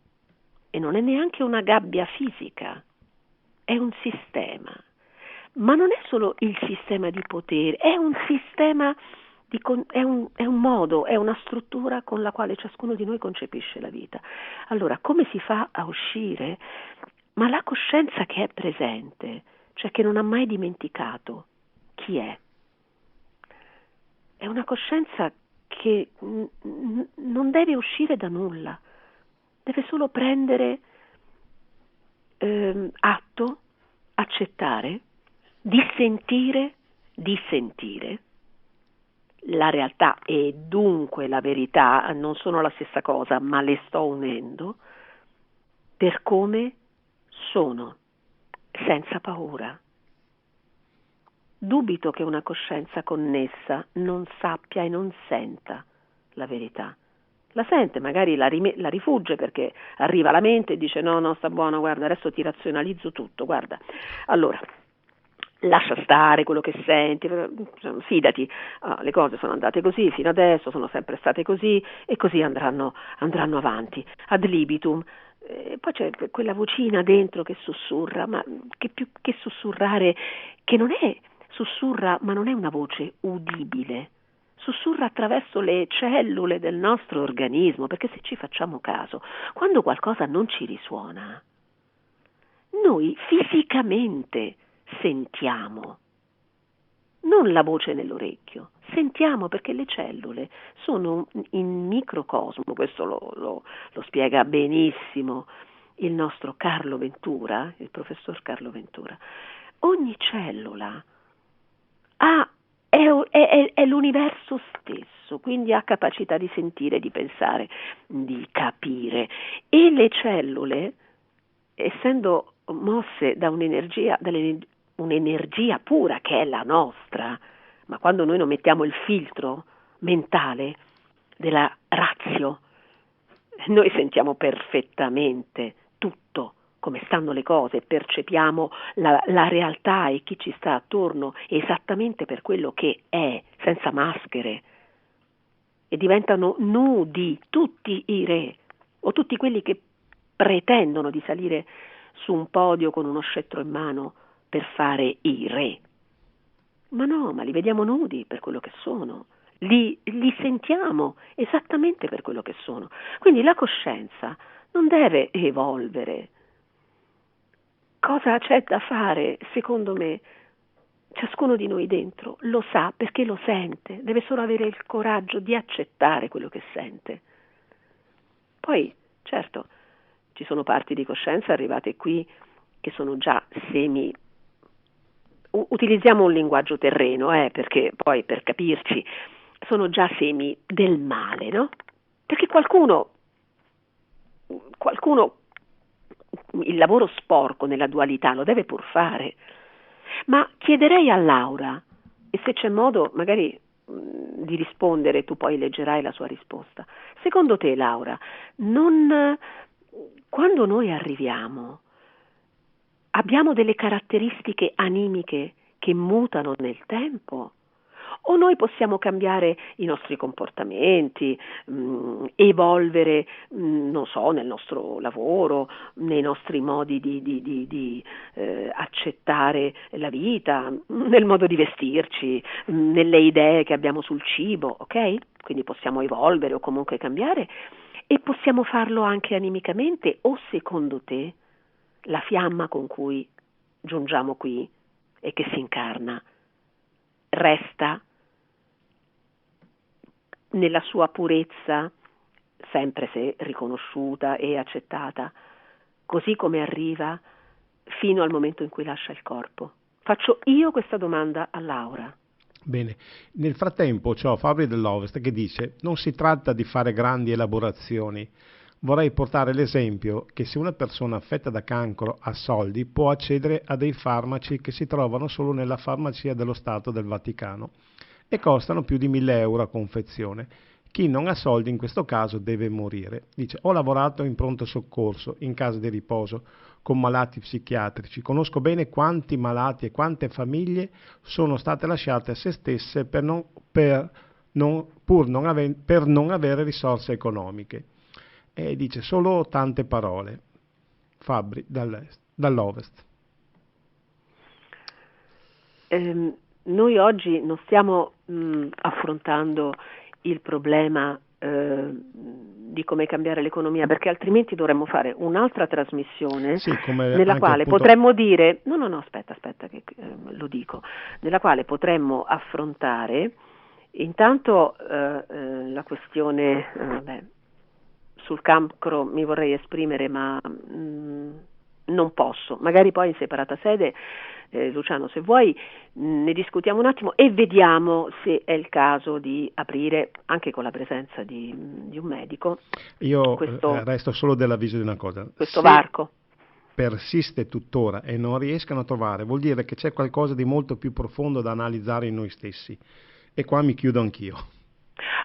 e non è neanche una gabbia fisica, è un sistema. Ma non è solo il sistema di potere, è un sistema, è un modo, è una struttura con la quale ciascuno di noi concepisce la vita. Allora, come si fa a uscire? Ma la coscienza che è presente, cioè che non ha mai dimenticato chi è una coscienza che non deve uscire da nulla, deve solo prendere atto, accettare, dissentire la realtà e dunque la verità non sono la stessa cosa, ma le sto unendo, per come sono, senza paura. Dubito che una coscienza connessa non sappia e non senta la verità. La sente, magari la rifugge perché arriva alla mente e dice no, sta buono, guarda, adesso ti razionalizzo tutto, guarda. Allora, lascia stare quello che senti, fidati, le cose sono andate così fino adesso, sono sempre state così e così andranno avanti, ad libitum. Poi c'è quella vocina dentro che sussurra, ma che più che sussurrare, che non è sussurra, ma non è una voce udibile, sussurra attraverso le cellule del nostro organismo, perché se ci facciamo caso, quando qualcosa non ci risuona, noi fisicamente sentiamo, non la voce nell'orecchio, sentiamo perché le cellule sono in microcosmo, questo lo spiega benissimo il nostro Carlo Ventura, il professor Carlo Ventura. Ogni cellula è l'universo stesso, quindi ha capacità di sentire, di pensare, di capire, e le cellule, essendo mosse da un'energia pura che è la nostra, ma quando noi non mettiamo il filtro mentale della ratio, noi sentiamo perfettamente tutto, come stanno le cose, percepiamo la realtà e chi ci sta attorno esattamente per quello che è, senza maschere, e diventano nudi tutti i re, o tutti quelli che pretendono di salire su un podio con uno scettro in mano per fare i re. Ma no, ma li vediamo nudi per quello che sono, li sentiamo esattamente per quello che sono. Quindi la coscienza non deve evolvere. Cosa c'è da fare? Secondo me, ciascuno di noi dentro lo sa perché lo sente, deve solo avere il coraggio di accettare quello che sente. Poi, certo, ci sono parti di coscienza arrivate qui che sono già semi. Utilizziamo un linguaggio terreno, perché poi per capirci sono già semi del male, no? Perché qualcuno il lavoro sporco nella dualità lo deve pur fare. Ma chiederei a Laura, e se c'è modo magari di rispondere, tu poi leggerai la sua risposta. Secondo te, Laura, quando noi arriviamo, abbiamo delle caratteristiche animiche che mutano nel tempo? O noi possiamo cambiare i nostri comportamenti, evolvere, non so, nel nostro lavoro, nei nostri modi di accettare la vita, nel modo di vestirci, nelle idee che abbiamo sul cibo, ok? Quindi possiamo evolvere o comunque cambiare e possiamo farlo anche animicamente, o secondo te la fiamma con cui giungiamo qui e che si incarna resta nella sua purezza, sempre se riconosciuta e accettata, così come arriva fino al momento in cui lascia il corpo? Faccio io questa domanda a Laura. Bene, nel frattempo c'ho Fabri dell'Ovest che dice: non si tratta di fare grandi elaborazioni. Vorrei portare l'esempio che se una persona affetta da cancro ha soldi può accedere a dei farmaci che si trovano solo nella farmacia dello Stato del Vaticano e costano più di 1.000 euro a confezione. Chi non ha soldi in questo caso deve morire. Dice: ho lavorato in pronto soccorso, in casa di riposo, con malati psichiatrici. Conosco bene quanti malati e quante famiglie sono state lasciate a se stesse per non avere risorse economiche. E dice solo tante parole. Fabri dall'Ovest. Noi oggi non stiamo affrontando il problema di come cambiare l'economia, perché altrimenti dovremmo fare un'altra trasmissione, sì, nella quale appunto potremmo dire aspetta che lo dico, nella quale potremmo affrontare intanto la questione sul cancro mi vorrei esprimere, ma non posso, magari poi in separata sede Luciano, se vuoi ne discutiamo un attimo e vediamo se è il caso di aprire, anche con la presenza di un medico, Io questo resto solo dell'avviso di una cosa. Se varco. persiste tuttora e non riescano a trovare, vuol dire che c'è qualcosa di molto più profondo da analizzare in noi stessi. E qua mi chiudo anch'io.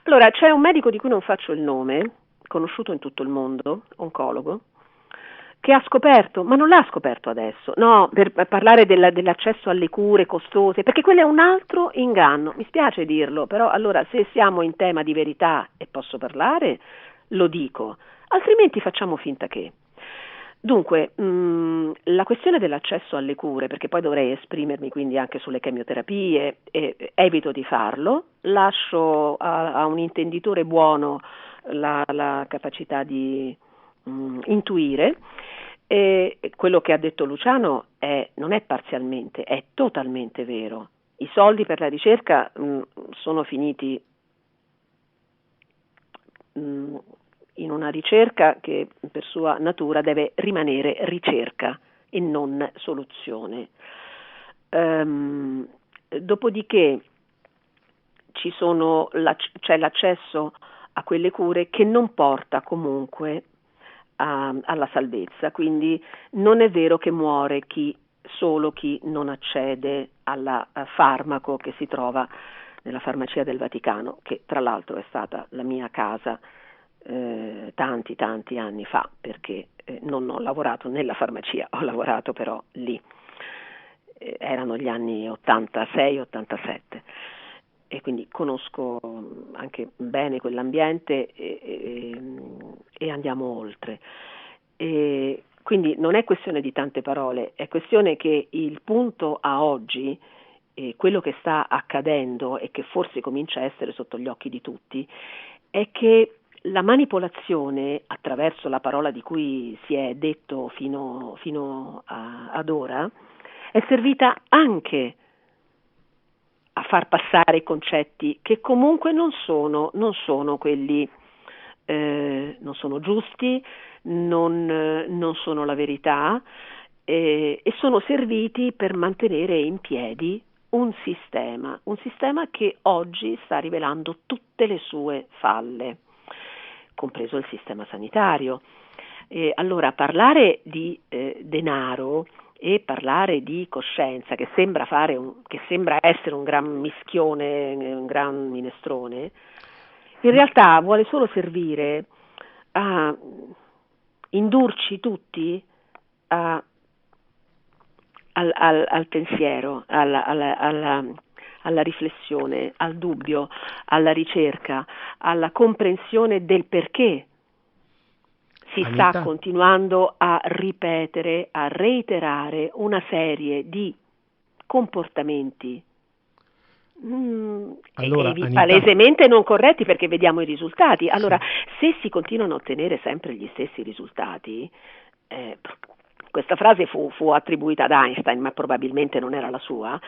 Allora, c'è un medico di cui non faccio il nome, conosciuto in tutto il mondo, oncologo, che ha scoperto, ma non l'ha scoperto adesso, no, per parlare dell'accesso alle cure costose, perché quello è un altro inganno, mi spiace dirlo, però allora se siamo in tema di verità e posso parlare, lo dico, altrimenti facciamo finta che. Dunque, la questione dell'accesso alle cure, perché poi dovrei esprimermi quindi anche sulle chemioterapie, evito di farlo, lascio a un intenditore buono la capacità di intuire. E quello che ha detto Luciano non è parzialmente, è totalmente vero. I soldi per la ricerca sono finiti in una ricerca che per sua natura deve rimanere ricerca e non soluzione. Dopodiché c'è l'accesso a quelle cure che non porta comunque alla salvezza, quindi non è vero che muore solo chi non accede al farmaco che si trova nella farmacia del Vaticano, che tra l'altro è stata la mia casa tanti anni fa, perché non ho lavorato nella farmacia, ho lavorato però lì. Erano gli anni 86-87 e quindi conosco anche bene quell'ambiente e andiamo oltre. E quindi non è questione di tante parole, è questione che il punto a oggi, quello che sta accadendo e che forse comincia a essere sotto gli occhi di tutti, è che la manipolazione, attraverso la parola di cui si è detto fino ad ora, è servita anche a far passare concetti che comunque non sono quelli, non sono giusti, non sono la verità, e sono serviti per mantenere in piedi un sistema che oggi sta rivelando tutte le sue falle, compreso il sistema sanitario. Allora, parlare di denaro e parlare di coscienza, che sembra essere un gran mischione, un gran minestrone, in realtà vuole solo servire a indurci tutti al pensiero, alla riflessione, al dubbio, alla ricerca, alla comprensione del perché si sta continuando a ripetere, a reiterare una serie di comportamenti palesemente non corretti, perché vediamo i risultati. Allora, se si continuano a ottenere sempre gli stessi risultati, questa frase fu attribuita ad Einstein, ma probabilmente non era la sua,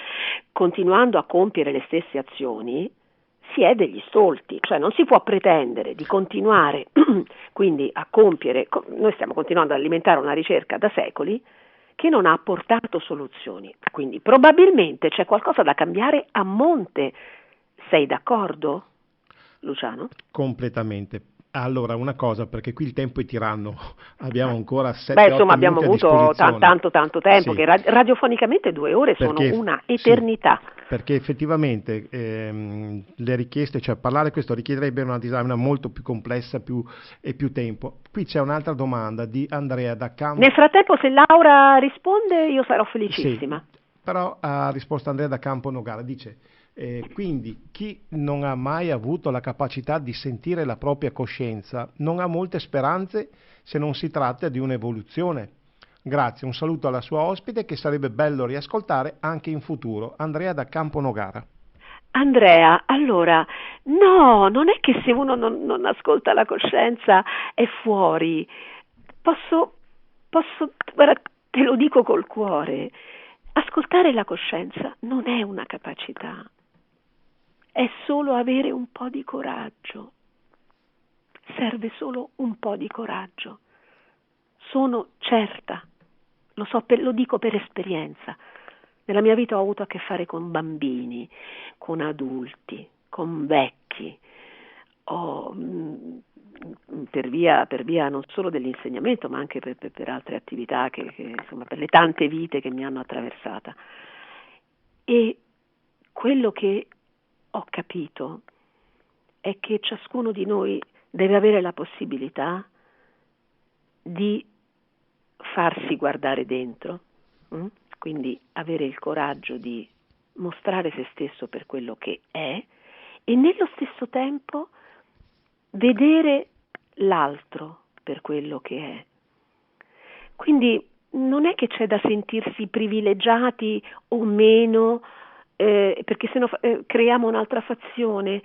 continuando a compiere le stesse azioni, si è degli stolti, cioè non si può pretendere di continuare quindi a compiere, noi stiamo continuando ad alimentare una ricerca da secoli che non ha portato soluzioni, quindi probabilmente c'è qualcosa da cambiare a monte. Sei d'accordo, Luciano? Completamente. Allora, una cosa, perché qui il tempo è tiranno, abbiamo ancora 7-8 minuti abbiamo avuto tanto tempo, sì. Che radiofonicamente 2 ore sono una eternità. Sì, perché effettivamente le richieste, cioè parlare questo richiederebbe una disamina molto più complessa e più tempo. Qui c'è un'altra domanda di Andrea da Campo. Nel frattempo, se Laura risponde, io sarò felicissima. Sì, però ha risposto Andrea da Campo Nogara, dice... quindi chi non ha mai avuto la capacità di sentire la propria coscienza non ha molte speranze se non si tratta di un'evoluzione. Grazie, un saluto alla sua ospite che sarebbe bello riascoltare anche in futuro. Andrea da Campo Nogara. Andrea, allora, no, non è che se uno non ascolta la coscienza è fuori. Posso, guarda, te lo dico col cuore, ascoltare la coscienza non è una capacità. È solo avere un po' di coraggio. Serve solo un po' di coraggio. Sono certa, lo dico per esperienza, Nella mia vita ho avuto a che fare con bambini, con adulti, con vecchi, per via non solo dell'insegnamento, ma anche per altre attività, insomma, per le tante vite che mi hanno attraversata. E quello che ho capito è che ciascuno di noi deve avere la possibilità di farsi guardare dentro, quindi avere il coraggio di mostrare se stesso per quello che è e nello stesso tempo vedere l'altro per quello che è. Quindi non è che c'è da sentirsi privilegiati o meno, perché sennò creiamo un'altra fazione.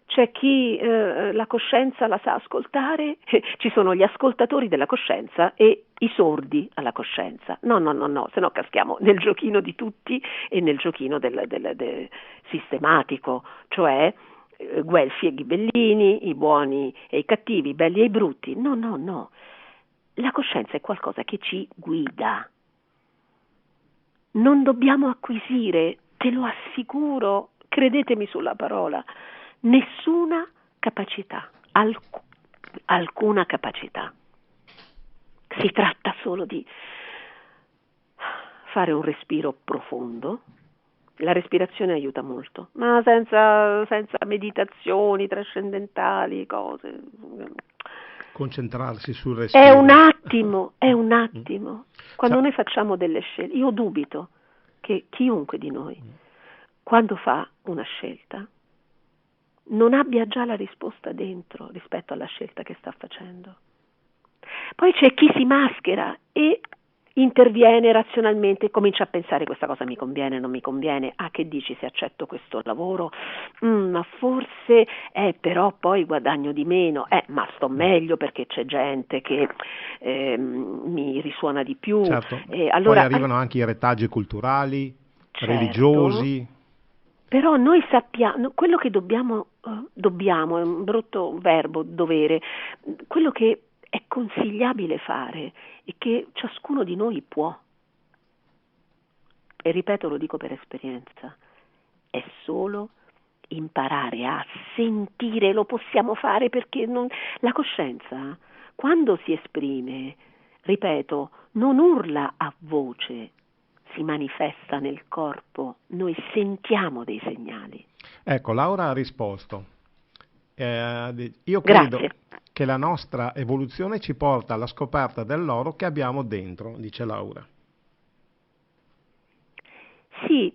C'è chi la coscienza la sa ascoltare, ci sono gli ascoltatori della coscienza e i sordi alla coscienza. No, se no caschiamo nel giochino di tutti e nel giochino del sistematico, cioè guelfi e ghibellini, i buoni e i cattivi, i belli e i brutti. No. La coscienza è qualcosa che ci guida. Non dobbiamo acquisire, te lo assicuro, credetemi sulla parola, nessuna capacità, alcuna capacità. Si tratta solo di fare un respiro profondo. La respirazione aiuta molto, ma senza meditazioni trascendentali, cose. Concentrarsi sul respiro. È un attimo. Quando noi facciamo delle scelte, io dubito che chiunque di noi, quando fa una scelta, non abbia già la risposta dentro rispetto alla scelta che sta facendo. Poi c'è chi si maschera e interviene razionalmente, comincia a pensare questa cosa mi conviene, non mi conviene, che dici se accetto questo lavoro, ma forse però poi guadagno di meno, ma sto meglio perché c'è gente che mi risuona di più. Certo. Allora, poi arrivano anche i retaggi culturali, certo, religiosi. Però noi sappiamo, quello che dobbiamo, è un brutto verbo, dovere, quello che è consigliabile fare e che ciascuno di noi può, e ripeto, lo dico per esperienza, è solo imparare a sentire. Lo possiamo fare perché la coscienza, quando si esprime, ripeto, non urla a voce, si manifesta nel corpo, noi sentiamo dei segnali. Ecco, Laura ha risposto. Io credo Grazie. che la nostra evoluzione ci porta alla scoperta dell'oro che abbiamo dentro, dice Laura. Sì,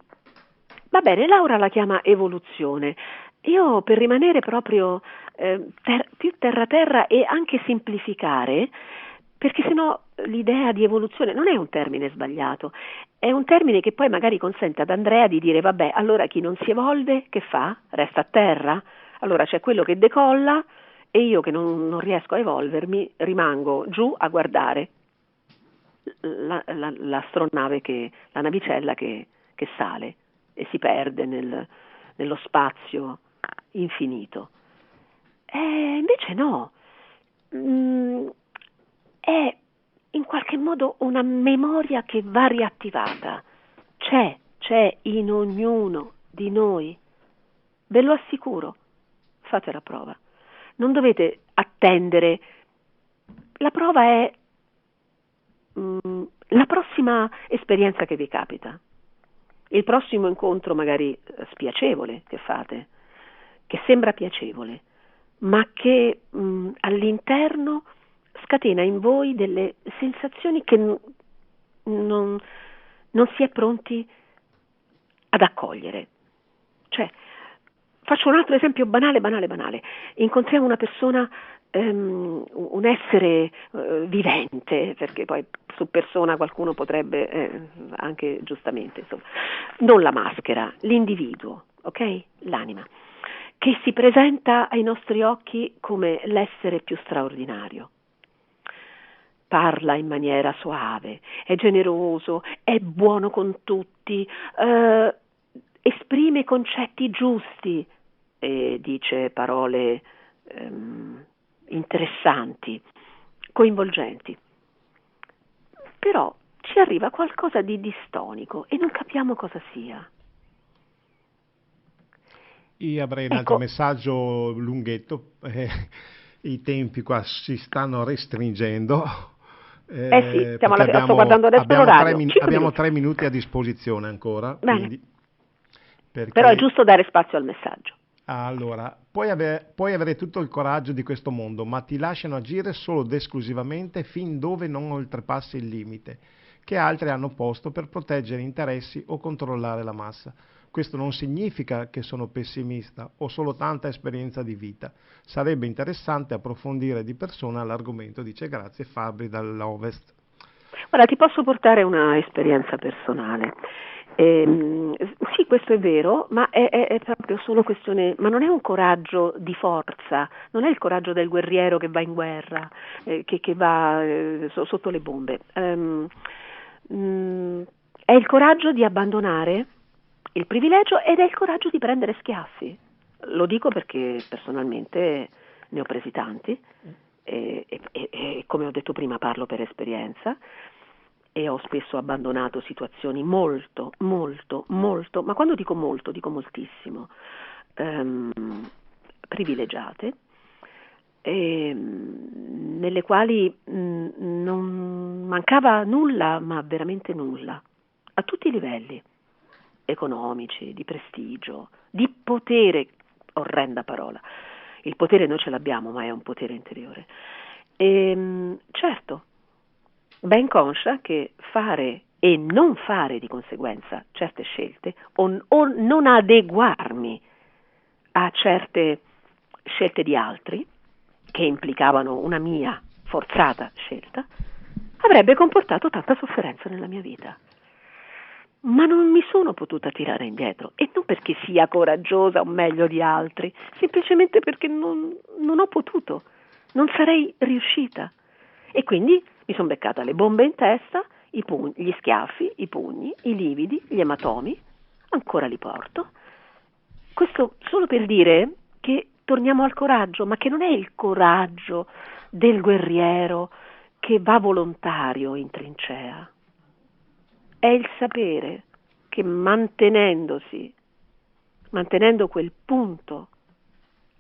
va bene, Laura la chiama evoluzione. Io, per rimanere proprio più terra e anche semplificare, perché sennò l'idea di evoluzione non è un termine sbagliato, è un termine che poi magari consente ad Andrea di dire vabbè, allora chi non si evolve che fa? Resta a terra? Allora c'è quello che decolla e io che non riesco a evolvermi rimango giù a guardare l'astronave, la navicella che sale e si perde nello spazio infinito. Invece no, è in qualche modo una memoria che va riattivata, c'è in ognuno di noi, ve lo assicuro, fate la prova, non dovete attendere, la prova è la prossima esperienza che vi capita, il prossimo incontro magari spiacevole che fate, che sembra piacevole, ma che all'interno scatena in voi delle sensazioni che non si è pronti ad accogliere. Cioè, faccio un altro esempio banale. Incontriamo una persona, un essere vivente, perché poi su persona qualcuno potrebbe anche giustamente, insomma, non la maschera, l'individuo, ok? L'anima, che si presenta ai nostri occhi come l'essere più straordinario. Parla in maniera soave, è generoso, è buono con tutti, esprime concetti giusti e dice parole interessanti, coinvolgenti. Però ci ci arriva qualcosa di distonico e non capiamo cosa sia. Io avrei un altro messaggio lunghetto, i tempi qua si stanno restringendo. Sì, sto guardando adesso l'orario. Abbiamo 3 minuti a disposizione ancora, quindi, però è giusto dare spazio al messaggio. Allora, puoi avere tutto il coraggio di questo mondo, ma ti lasciano agire solo ed esclusivamente fin dove non oltrepassi il limite che altri hanno posto per proteggere interessi o controllare la massa. Questo non significa che sono pessimista, ho solo tanta esperienza di vita. Sarebbe interessante approfondire di persona l'argomento, dice grazie Fabri dall'Ovest. Guarda, ti posso portare una esperienza personale. Sì, questo è vero, ma è proprio solo questione, ma non è un coraggio di forza, non è il coraggio del guerriero che va in guerra, che va sotto le bombe. È il coraggio di abbandonare il privilegio ed è il coraggio di prendere schiaffi. Lo dico perché personalmente ne ho presi tanti e come ho detto prima parlo per esperienza e ho spesso abbandonato situazioni molto, ma quando dico molto, dico moltissimo, privilegiate, nelle quali non mancava nulla, ma veramente nulla, a tutti i livelli, economici, di prestigio, di potere, orrenda parola. Il potere noi ce l'abbiamo, ma è un potere interiore. Certo, ben conscia che fare e non fare di conseguenza certe scelte o non adeguarmi a certe scelte di altri che implicavano una mia forzata scelta avrebbe comportato tanta sofferenza nella mia vita. Ma non mi sono potuta tirare indietro e non perché sia coraggiosa o meglio di altri, semplicemente perché non ho potuto, non sarei riuscita. E quindi mi sono beccata le bombe in testa, gli schiaffi, i pugni, i lividi, gli ematomi, ancora li porto. Questo solo per dire che torniamo al coraggio, ma che non è il coraggio del guerriero che va volontario in trincea. È il sapere che mantenendo quel punto,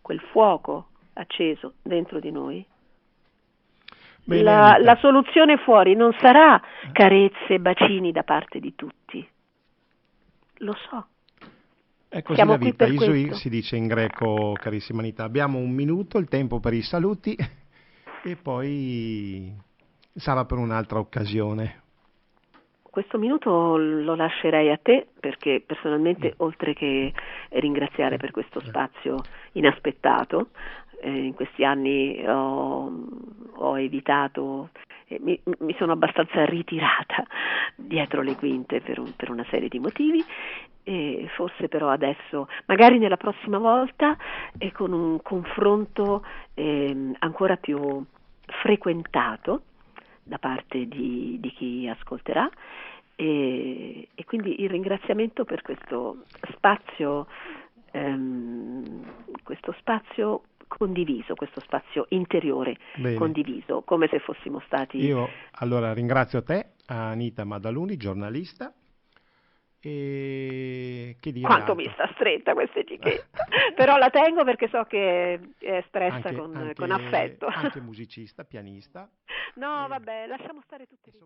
quel fuoco acceso dentro di noi, la soluzione fuori non sarà carezze e bacini da parte di tutti. Lo so. È così Siamo la vita, qui per Isoi questo. si dice in greco, carissima Anita. Abbiamo 1 minuto, il tempo per i saluti e poi sarà per un'altra occasione. Questo minuto lo lascerei a te perché personalmente oltre che ringraziare per questo spazio inaspettato, in questi anni ho evitato, mi sono abbastanza ritirata dietro le quinte per una serie di motivi e forse però adesso, magari nella prossima volta, con un confronto ancora più frequentato da parte di chi ascolterà e quindi il ringraziamento per questo spazio condiviso, questo spazio interiore. Bene. Condiviso, come se fossimo stati... Io allora ringrazio te, Anita Madaluni, giornalista, e che dire quanto altro? Mi sta stretta questa etichetta, però la tengo perché so che è espressa con affetto. Anche musicista, pianista. No, vabbè, lasciamo stare tutte le